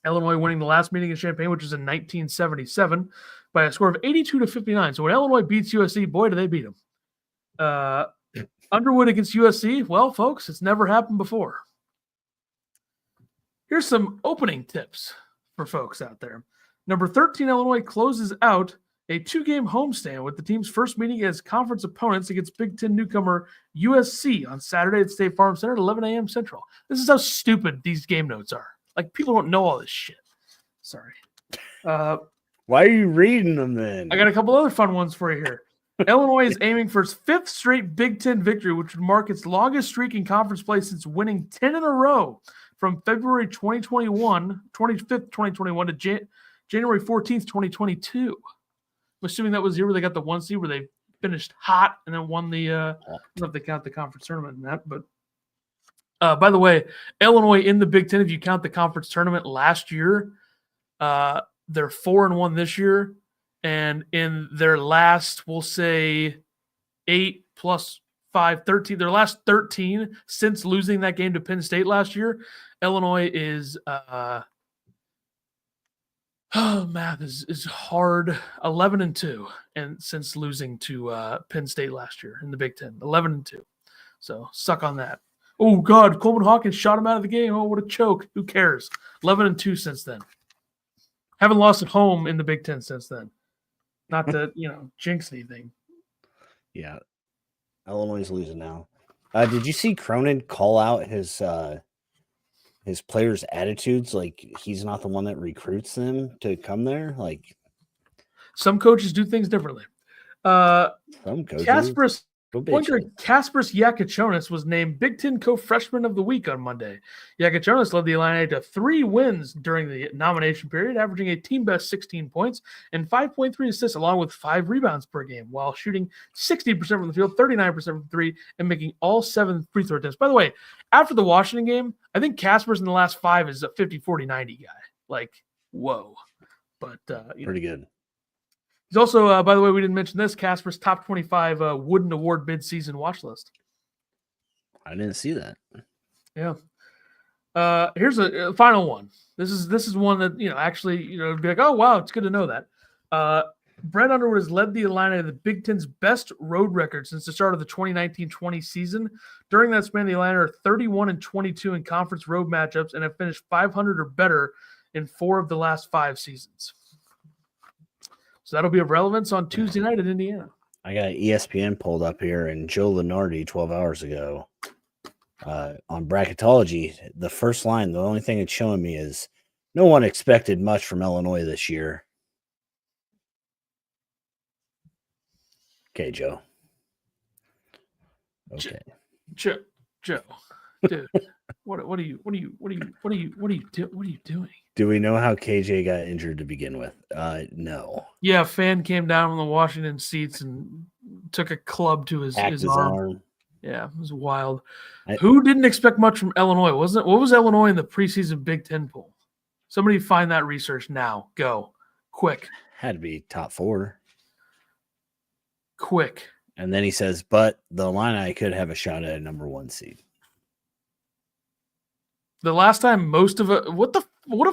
Illinois winning the last meeting in Champaign, which was in 1977. by a score of 82-59. So when Illinois beats USC, boy, do they beat them. Underwood against USC. Well, folks, it's never happened before. Here's some opening tips for folks out there. Number 13, Illinois closes out a 2-game homestand with the team's first meeting as conference opponents against Big Ten newcomer USC on Saturday at State Farm Center at 11 a.m. Central. This is how stupid these game notes are. Like, people don't know all this shit. Sorry. Why are you reading them then? I got a couple other fun ones for you here. Illinois is aiming for its 5th straight Big Ten victory, which would mark its longest streak in conference play since winning 10 in a row from February 25th, 2021 to January 14th, 2022. I'm assuming that was the year where they got the 1 seed where they finished hot and then won the I don't know if they count the conference tournament in that, but by the way, Illinois in the Big Ten, if you count the conference tournament last year, they're 4-1 this year. And in their last, we'll say 8 plus 5, 13, their last 13 since losing that game to Penn State last year, Illinois is math is hard. 11-2, and since losing to Penn State last year in the Big Ten, 11-2. So suck on that. Oh God, Coleman Hawkins shot him out of the game. Oh, what a choke! Who cares? 11-2 since then. Haven't lost at home in the Big Ten since then. Not to jinx anything. Yeah, Illinois is losing now. Did you see Cronin call out his players' attitudes? Like, he's not the one that recruits them to come there. Like, some coaches do things differently. Some coaches. Pointer Kasparas Jakucionis was named Big Ten Co-Freshman of the Week on Monday. Jakucionis led the Illini to 3 wins during the nomination period, averaging a team-best 16 points and 5.3 assists, along with 5 rebounds per game, while shooting 60% from the field, 39% from 3, and making all 7 free throw attempts. By the way, after the Washington game, I think Kasparas in the last 5 is a 50-40-90 guy. Like, whoa. But pretty good. He's also, by the way, we didn't mention this, Kasparas' top 25 Wooden Award mid-season watch list. I didn't see that. Yeah. Here's a final one. This is one that, actually, be like, oh, wow, it's good to know that. Brent Underwood has led the Illini to the Big Ten's best road record since the start of the 2019-20 season. During that span, the Illini are 31-22 in conference road matchups and have finished 500 or better in 4 of the last 5 seasons. So that'll be of relevance on Tuesday night in Indiana. I got ESPN pulled up here, and Joe Lenardi 12 hours ago on Bracketology, the first line, the only thing it's showing me is no one expected much from Illinois this year. Okay, Joe. Okay. Joe, dude, what are you doing? Do we know how KJ got injured to begin with? No. Yeah, a fan came down from the Washington seats and took a club to his arm. Yeah, it was wild. Who didn't expect much from Illinois? What was Illinois in the preseason Big Ten poll? Somebody find that research now. Go. Quick. Had to be top 4. Quick. And then he says, but the Illini could have a shot at a number 1 seed. The last time most of it, what a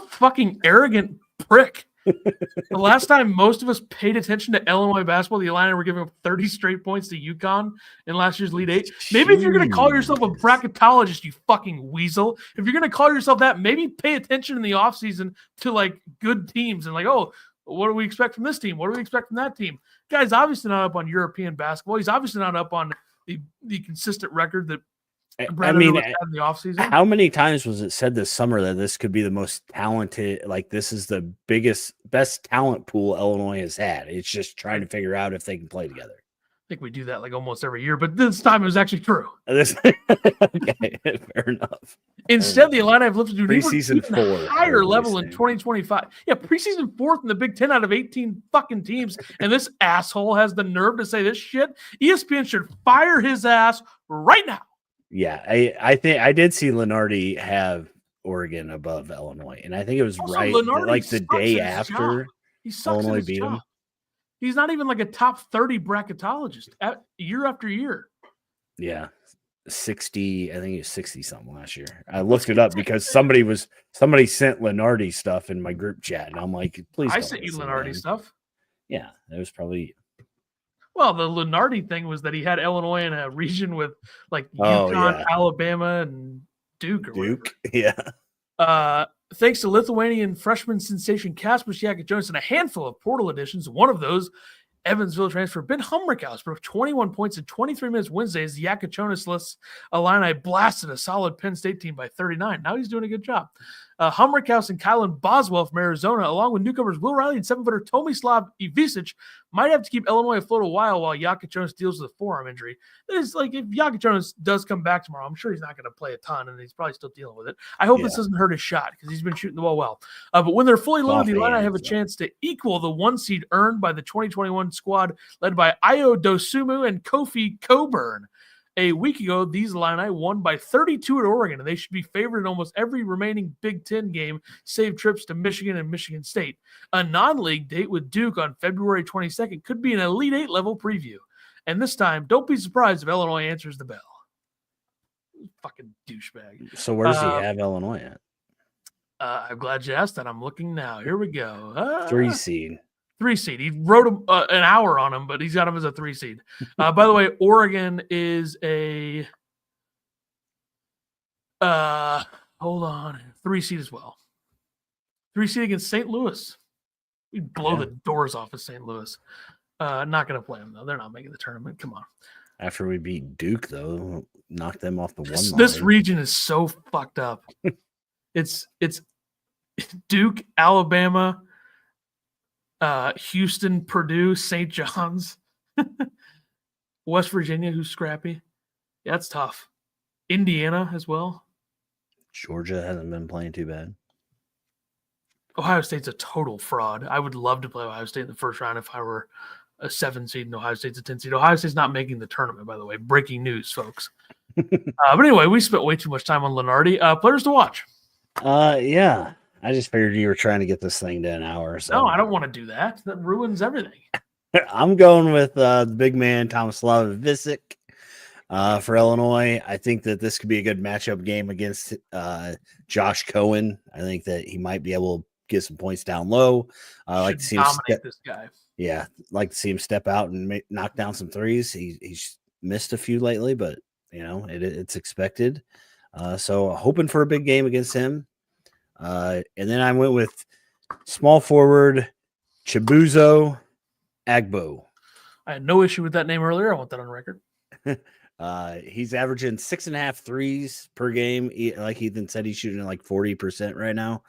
fucking arrogant prick. The last time most of us paid attention to Illinois basketball, the Illini were giving up 30 straight points to UConn in last year's Elite 8. Maybe if you're going to call yourself a bracketologist, you fucking weasel, if you're going to call yourself that, maybe pay attention in the offseason to, like, good teams and, like, oh, what do we expect from this team? What do we expect from that team? Guy's obviously not up on European basketball. He's obviously not up on the consistent record that Brandon in the offseason. How many times was it said this summer that this could be the most talented, like this is the best talent pool Illinois has had? It's just trying to figure out if they can play together. I think we do that like almost every year, but this time it was actually true. Okay, fair enough. Instead, the Illini have lifted to preseason 4 higher level in 2025. Yeah, preseason 4th in the Big Ten out of 18 fucking teams, and this asshole has the nerve to say this shit. ESPN should fire his ass right now. Yeah, I think I did see Lenardi have Oregon above Illinois, and I think it was also, right like the day after Illinois beat him. He's not even like a top 30 bracketologist year after year. Yeah, 60. I think he was 60 something last year. I looked it up because somebody sent Lenardi stuff in my group chat, and I'm like, please. I sent you Lenardi stuff. Yeah, it was probably. Well, the Lunardi thing was that he had Illinois in a region with like Oh, UConn, yeah. Alabama, and Duke or Duke. whatever. Yeah. Thanks to Lithuanian freshman sensation Kasparas Jakucionis and a handful of portal additions, one of those Evansville transfer Ben Humrickhouse broke 21 points in 23 minutes Wednesday as the Jakucionis Illini blasted a solid Penn State team by 39. Now he's doing a good job. Humrickhouse and Kylan Boswell from Arizona, along with newcomers Will Riley and 7-footer Tomislav Ivisic, might have to keep Illinois afloat a while Jakucionis deals with a forearm injury. It's like if Jakucionis does come back tomorrow, I'm sure he's not going to play a ton, and he's probably still dealing with it. I hope this doesn't hurt his shot because he's been shooting the ball well. But when they're fully loaded, the Illini have a chance to equal the 1 seed earned by the 2021 squad led by Ayo Dosumu and Kofi Coburn. A week ago, these Illini won by 32 at Oregon, and they should be favored in almost every remaining Big Ten game, save trips to Michigan and Michigan State. A non-league date with Duke on February 22nd could be an Elite Eight level preview. And this time, don't be surprised if Illinois answers the bell. Fucking douchebag. So where does he have Illinois at? I'm glad you asked that. I'm looking now. Here we go. 3 seed. 3 seed. He wrote an hour on him, but he's got him as a 3 seed. By the way, Oregon is a hold on, 3 seed as well. 3 seed against St. Louis. We blow the doors off of St. Louis. Not going to play them though. They're not making the tournament. Come on. After we beat Duke, though, knock them off the one line. This region is so fucked up. It's Duke, Alabama, Houston, Purdue, St. John's, West Virginia, who's scrappy. Yeah, that's tough. Indiana as well. Georgia hasn't been playing too bad. Ohio State's a total fraud. I would love to play Ohio State in the first round if I were a 7 seed and Ohio State's a 10 seed. Ohio State's not making the tournament, by the way. Breaking news, folks. But anyway, we spent way too much time on Lunardi. Players to watch. Yeah. I just figured you were trying to get this thing to an hour. So. No, I don't want to do that. That ruins everything. I'm going with the big man, Tomislav Ivisic for Illinois. I think that this could be a good matchup game against Josh Cohen. I think that he might be able to get some points down low. I like to see him dominate this guy. Yeah, like to see him step out and knock down some threes. He's missed a few lately, but it's expected. So hoping for a big game against him. And then I went with small forward Chibuzo Agbo. I had no issue with that name earlier. I want that on record. He's averaging 6.5 threes per game. Like Ethan said, he's shooting like 40% right now.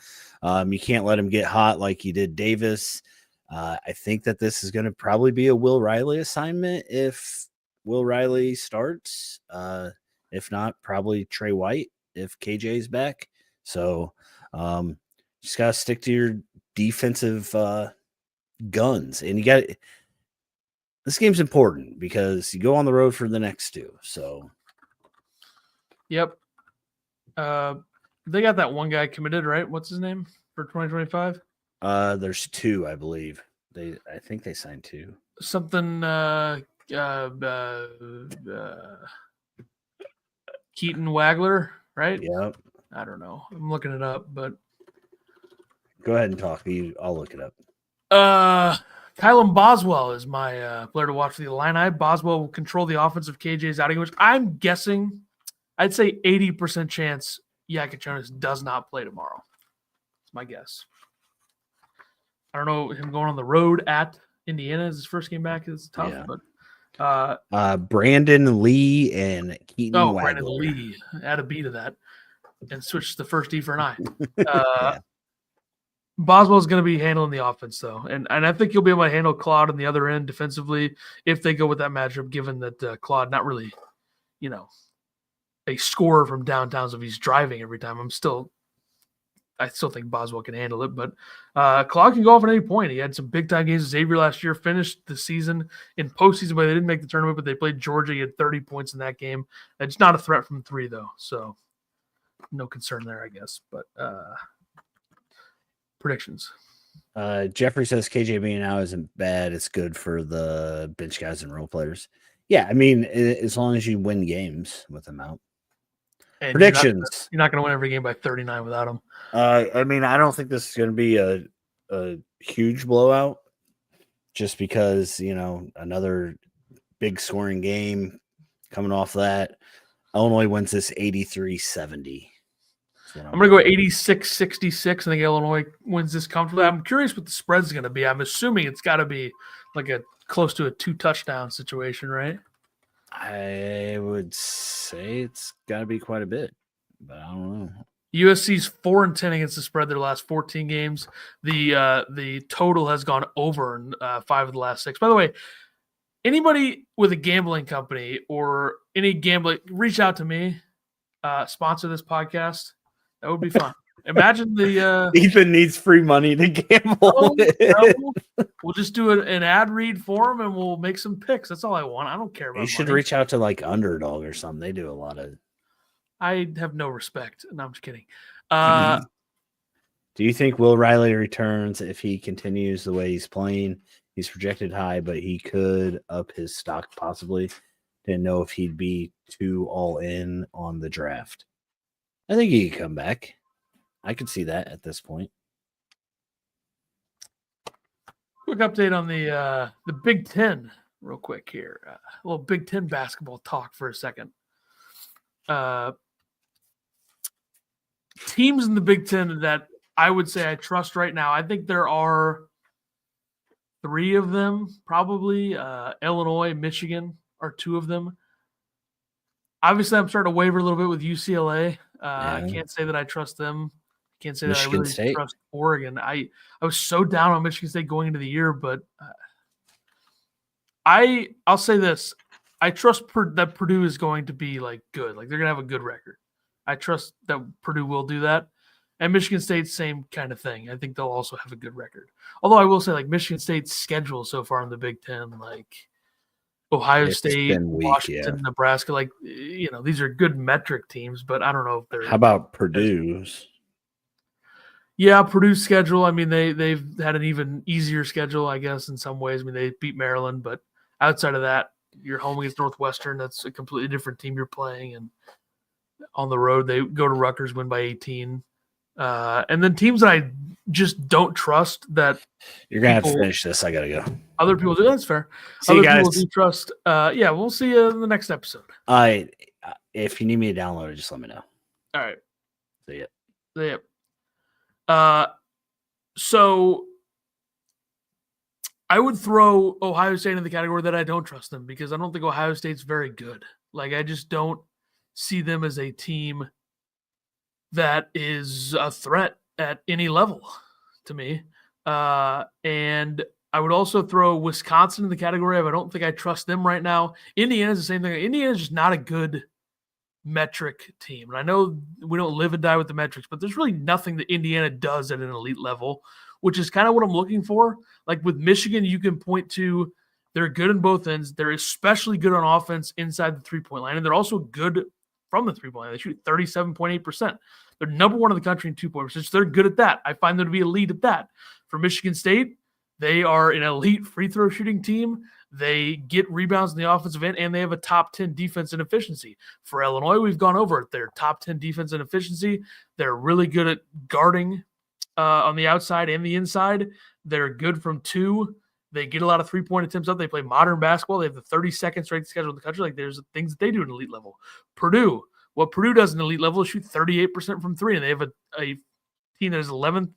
You can't let him get hot like he did Davis. I think that this is going to probably be a Will Riley assignment if Will Riley starts. If not, probably Trey White if KJ's back. So just got to stick to your defensive guns. And this game's important because you go on the road for the next two. So, yep. They got that one guy committed, right? What's his name for 2025? There's 2, I believe. I think they signed 2. Something Keaton Wagler, right? Yep. I don't know. I'm looking it up, but go ahead and talk. I'll look it up. Kylan Boswell is my player to watch for the Illini. Boswell will control the offense of KJ's outing, which I'm guessing, I'd say 80% chance Jakucionis does not play tomorrow. That's my guess. I don't know, him going on the road at Indiana is his first game back is tough, but Brandon Lee and Keaton Wagler. Brandon Lee. Add a B to that and switch the first E for an I. Boswell's going to be handling the offense, though. And I think he'll be able to handle Claude on the other end defensively if they go with that matchup, given that Claude, not really, a scorer from downtown, so if he's driving every time. I still think Boswell can handle it, but Claude can go off at any point. He had some big-time games with Xavier last year, finished the season in postseason, but they didn't make the tournament, but they played Georgia. He had 30 points in that game. It's not a threat from 3, though, so no concern there, I guess. But predictions. Jeffrey says KJ being out isn't bad. It's good for the bench guys and role players. Yeah, I mean, as long as you win games with them out. And predictions. You're not going to win every game by 39 without him. I mean, I don't think this is going to be a huge blowout. just because, another big scoring game coming off that. Illinois wins this 83-70. I'm going to go 86-66. I think Illinois wins this comfortably. I'm curious what the spread's going to be. I'm assuming it's got to be like a close to a 2-touchdown situation, right? I would say it's got to be quite a bit, but I don't know. USC's 4-10 against the spread their last 14 games. The total has gone over in 5 of the last 6. By the way, anybody with a gambling company or any gambling, reach out to me, sponsor this podcast. That would be fun. Imagine the Ethan needs free money to gamble. We'll just do an ad read for him and we'll make some picks. That's all I want. I don't care about You should money. reach out to like Underdog or something. They do a lot of. I have no respect. No, I'm just kidding. Do you think Will Riley returns if he continues the way he's playing? He's projected high, but he could up his stock possibly. Didn't know if he'd be too all in on the draft. I think he could come back. I could see that at this point. Quick update on the Big Ten, real quick here. A little Big Ten basketball talk for a second. Teams in the Big Ten that I would say I trust right now. I think there are 3 of them, probably. Illinois, Michigan are 2 of them. Obviously, I'm starting to waver a little bit with UCLA. I can't say that I trust them. I can't say Michigan that I really State. trust Oregon. I was so down on Michigan State going into the year, but I'll say this. I trust that Purdue is going to be like good. Like they're going to have a good record. I trust that Purdue will do that. And Michigan State, same kind of thing. I think they'll also have a good record. Although I will say, like Michigan State's schedule so far in the Big Ten, like Ohio State, Washington, Nebraska, like these are good metric teams. But I don't know if they're. How about Purdue's? Yeah, Purdue's schedule. I mean, they've had an even easier schedule, I guess, in some ways. I mean, they beat Maryland, but outside of that, you're home against Northwestern. That's a completely different team you're playing, and on the road they go to Rutgers, win by 18. And then teams that I just don't trust that you're gonna have to finish this. I gotta go. Other people do. That's fair. See other you guys. People do trust. Yeah, we'll see you in the next episode. If you need me to download it, just let me know. All right. See ya. See ya. So I would throw Ohio State in the category that I don't trust them because I don't think Ohio State's very good. Like I just don't see them as a team that is a threat at any level to me. And I would also throw Wisconsin in the category of I don't think I trust them right now. Indiana's the same thing. Indiana's just not a good metric team. And I know we don't live and die with the metrics, but there's really nothing that Indiana does at an elite level, which is kind of what I'm looking for. Like with Michigan, you can point to they're good in both ends. They're especially good on offense inside the three-point line, and they're also good from the three-point line. They shoot 37.8%. They're number 1 in the country in two-point percentage. They're good at that. I find them to be elite at that. For Michigan State, they are an elite free throw shooting team. They get rebounds in the offensive end, and they have a top 10 defense and efficiency. For Illinois, we've gone over it. They're top 10 defense and efficiency. They're really good at guarding on the outside and the inside. They're good from 2. They get a lot of three-point attempts up. They play modern basketball. They have the 32nd strength schedule in the country. Like there's things that they do at an elite level. Purdue, what Purdue does in elite level is shoot 38% from 3, and they have a team that is 11th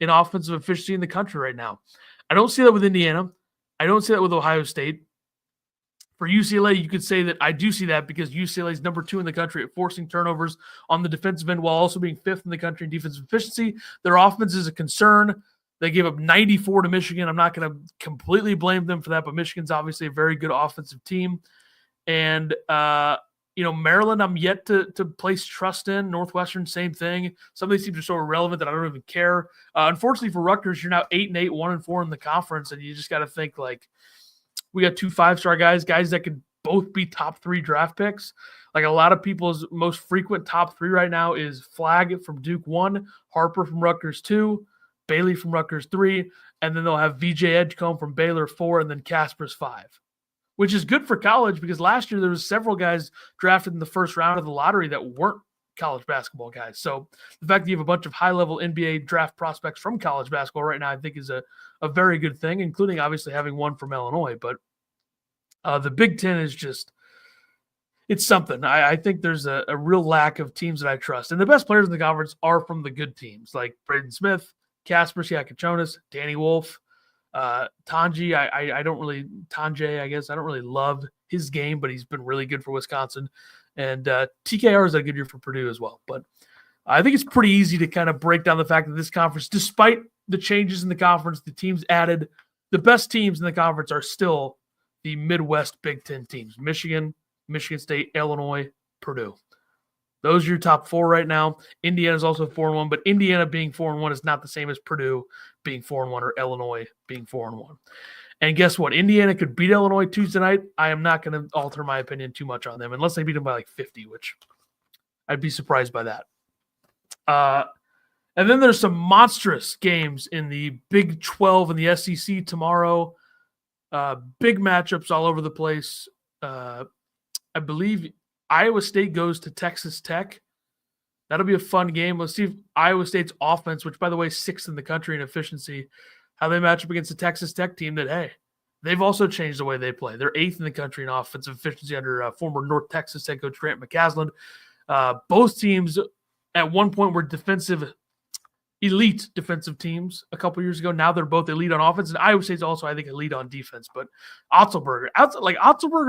in offensive efficiency in the country right now. I don't see that with Indiana. I don't see that with Ohio State. For UCLA, you could say that I do see that because UCLA is number 2 in the country at forcing turnovers on the defensive end while also being 5th in the country in defensive efficiency. Their offense is a concern. They gave up 94 to Michigan. I'm not going to completely blame them for that, but Michigan's obviously a very good offensive team. And, Maryland, I'm yet to place trust in. Northwestern, same thing. Some of these teams are so irrelevant that I don't even care. Unfortunately for Rutgers, you're now 8-8, 1-4 in the conference, and you just got to think like we got 2 5-star guys that could both be top 3 draft picks. Like a lot of people's most frequent top 3 right now is Flagg from Duke 1, Harper from Rutgers 2, Bailey from Rutgers 3, and then they'll have VJ Edgecombe from Baylor 4, and then Kasparas 5. Which is good for college because last year there was several guys drafted in the first round of the lottery that weren't college basketball guys. So the fact that you have a bunch of high-level NBA draft prospects from college basketball right now, I think is a very good thing, including obviously having one from Illinois. But the Big Ten is just – it's something. I think there's a real lack of teams that I trust. And the best players in the conference are from the good teams, like Braden Smith, Kasparas Jakucionis, Danny Wolf, Tanji. I don't really – Tanjay, I guess. I don't really love his game, but he's been really good for Wisconsin. And TKR is a good year for Purdue as well. But I think it's pretty easy to kind of break down the fact that this conference, despite the changes in the conference, the teams added, the best teams in the conference are still the Midwest Big Ten teams: Michigan, Michigan State, Illinois, Purdue. Those are your top four right now. Indiana is also 4-1, but Indiana being 4-1 is not the same as Purdue being 4-1 or Illinois being 4-1. And guess what? Indiana could beat Illinois Tuesday night. I am not going to alter my opinion too much on them unless they beat them by like 50, which I'd be surprised by that. And then there's some monstrous games in the Big 12 and the SEC tomorrow. Big matchups all over the place. I believe Iowa State goes to Texas Tech. That'll be a fun game. Let's see if Iowa State's offense, which, by the way, is 6th in the country in efficiency, how they match up against the Texas Tech team that, hey, they've also changed the way they play. They're 8th in the country in offensive efficiency under former North Texas head coach Grant McCasland. Both teams at one point were elite defensive teams a couple years ago. Now they're both elite on offense, and Iowa State's also, I think, elite on defense. But Otzelberger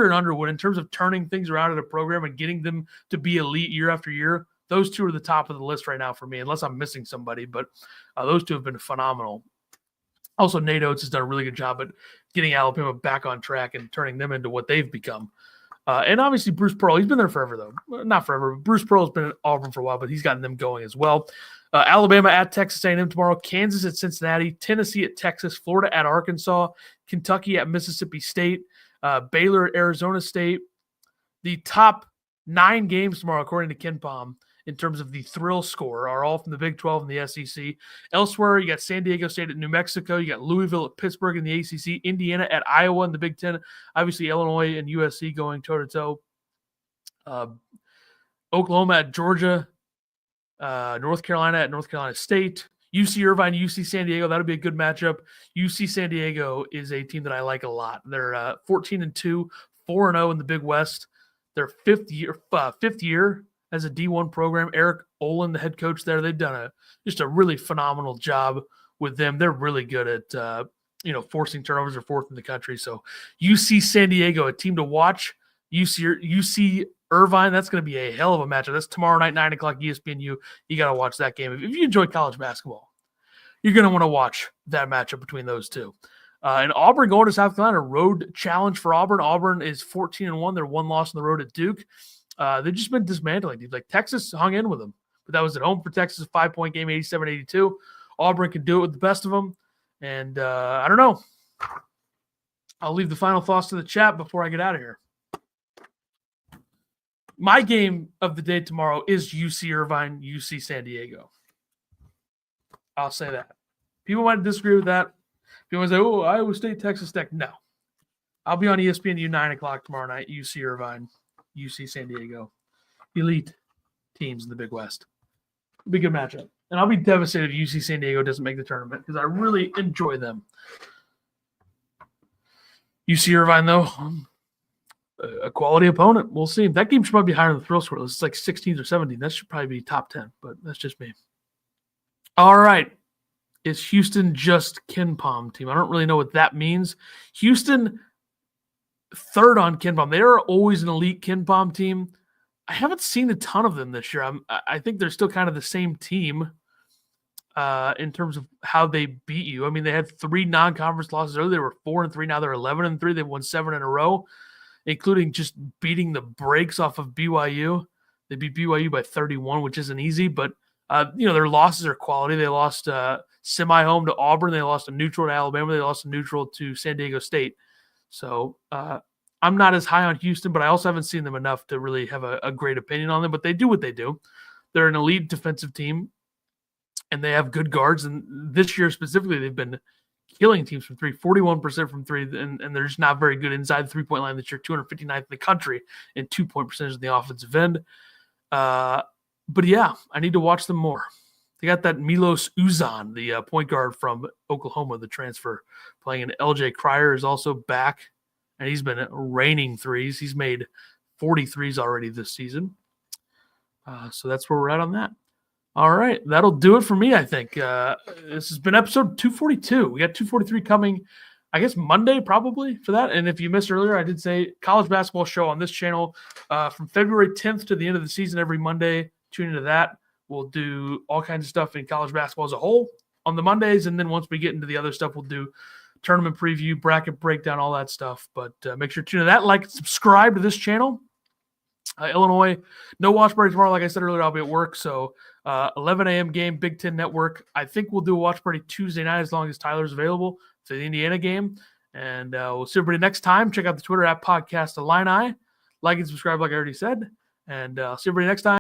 and Underwood, in terms of turning things around at a program and getting them to be elite year after year, those two are the top of the list right now for me, unless I'm missing somebody. But those two have been phenomenal. Also, Nate Oates has done a really good job at getting Alabama back on track and turning them into what they've become. And obviously, Bruce Pearl, he's been there forever, though. Not forever, but Bruce Pearl's been at Auburn for a while, but he's gotten them going as well. Alabama at Texas A&M tomorrow, Kansas at Cincinnati, Tennessee at Texas, Florida at Arkansas, Kentucky at Mississippi State, Baylor at Arizona State. The top 9 games tomorrow, according to KenPom, in terms of the thrill score, are all from the Big 12 and the SEC. Elsewhere, you got San Diego State at New Mexico. You got Louisville at Pittsburgh in the ACC. Indiana at Iowa in the Big 10. Obviously, Illinois and USC going toe-to-toe. Oklahoma at Georgia. North Carolina at North Carolina State. UC Irvine, UC San Diego. That'll be a good matchup. UC San Diego is a team that I like a lot. They're 14-2, 4-0 in the Big West. Their fifth year as a D1 program. Eric Olin, the head coach there, they've done just a really phenomenal job with them. They're really good at forcing turnovers. They're 4th in the country. So UC San Diego, a team to watch. UC Irvine, that's going to be a hell of a matchup. That's tomorrow night, 9 o'clock, ESPNU. You got to watch that game. If you enjoy college basketball, you're going to want to watch that matchup between those two. And Auburn going to South Carolina, road challenge for Auburn. Auburn is 14-1. They're 1 loss on the road at Duke. They've just been dismantling teams. Like Texas hung in with them, but that was at home for Texas, 5-point game, 87-82. Auburn can do it with the best of them. And I don't know. I'll leave the final thoughts to the chat before I get out of here. My game of the day tomorrow is UC Irvine, UC San Diego. I'll say that. People might disagree with that. People might say, oh, Iowa State, Texas Tech. No. I'll be on ESPNU 9 o'clock tomorrow night, UC Irvine, UC San Diego. Elite teams in the Big West. It'll be a good matchup. And I'll be devastated if UC San Diego doesn't make the tournament because I really enjoy them. UC Irvine, though, a quality opponent. We'll see. That game should probably be higher than the thrill score list. It's like 16 or 17. That should probably be top 10, but that's just me. All right. Is Houston just KenPom team? I don't really know what that means. Houston, 3rd on KenPom. They are always an elite KenPom team. I haven't seen a ton of them this year. I think they're still kind of the same team in terms of how they beat you. I mean, they had 3 non-conference losses earlier. They were 4-3. Now they're 11-3. They've won 7 in a row, including just beating the brakes off of BYU. They beat BYU by 31, which isn't easy, but their losses are quality. They lost semi-home to Auburn. They lost a neutral to Alabama. They lost a neutral to San Diego State. So I'm not as high on Houston, but I also haven't seen them enough to really have a great opinion on them. But they do what they do. They're an elite defensive team, and they have good guards. And this year specifically, they've been killing teams from 3, 41% from 3, and they're just not very good inside the 3-point line this year, 259th in the country in 2-point percentage in the offensive end. But yeah, I need to watch them more. They got that Milos Uzan, the point guard from Oklahoma, the transfer, playing. And LJ Cryer is also back, and he's been raining threes. He's made 40 threes already this season. So that's where we're at on that. All right, that'll do it for me, I think. This has been episode 242. We got 243 coming, I guess, Monday probably for that. And if you missed earlier, I did say college basketball show on this channel from February 10th to the end of the season every Monday. Tune into that. We'll do all kinds of stuff in college basketball as a whole on the Mondays. And then once we get into the other stuff, we'll do tournament preview, bracket breakdown, all that stuff. But make sure to tune in to that, like, subscribe to this channel. Illinois, no watch party tomorrow. Like I said earlier, I'll be at work. So 11 a.m. game, Big Ten Network. I think we'll do a watch party Tuesday night as long as Tyler's available for the Indiana game. And we'll see everybody next time. Check out the Twitter @PodcastIllini. Like and subscribe like I already said. And I'll see everybody next time.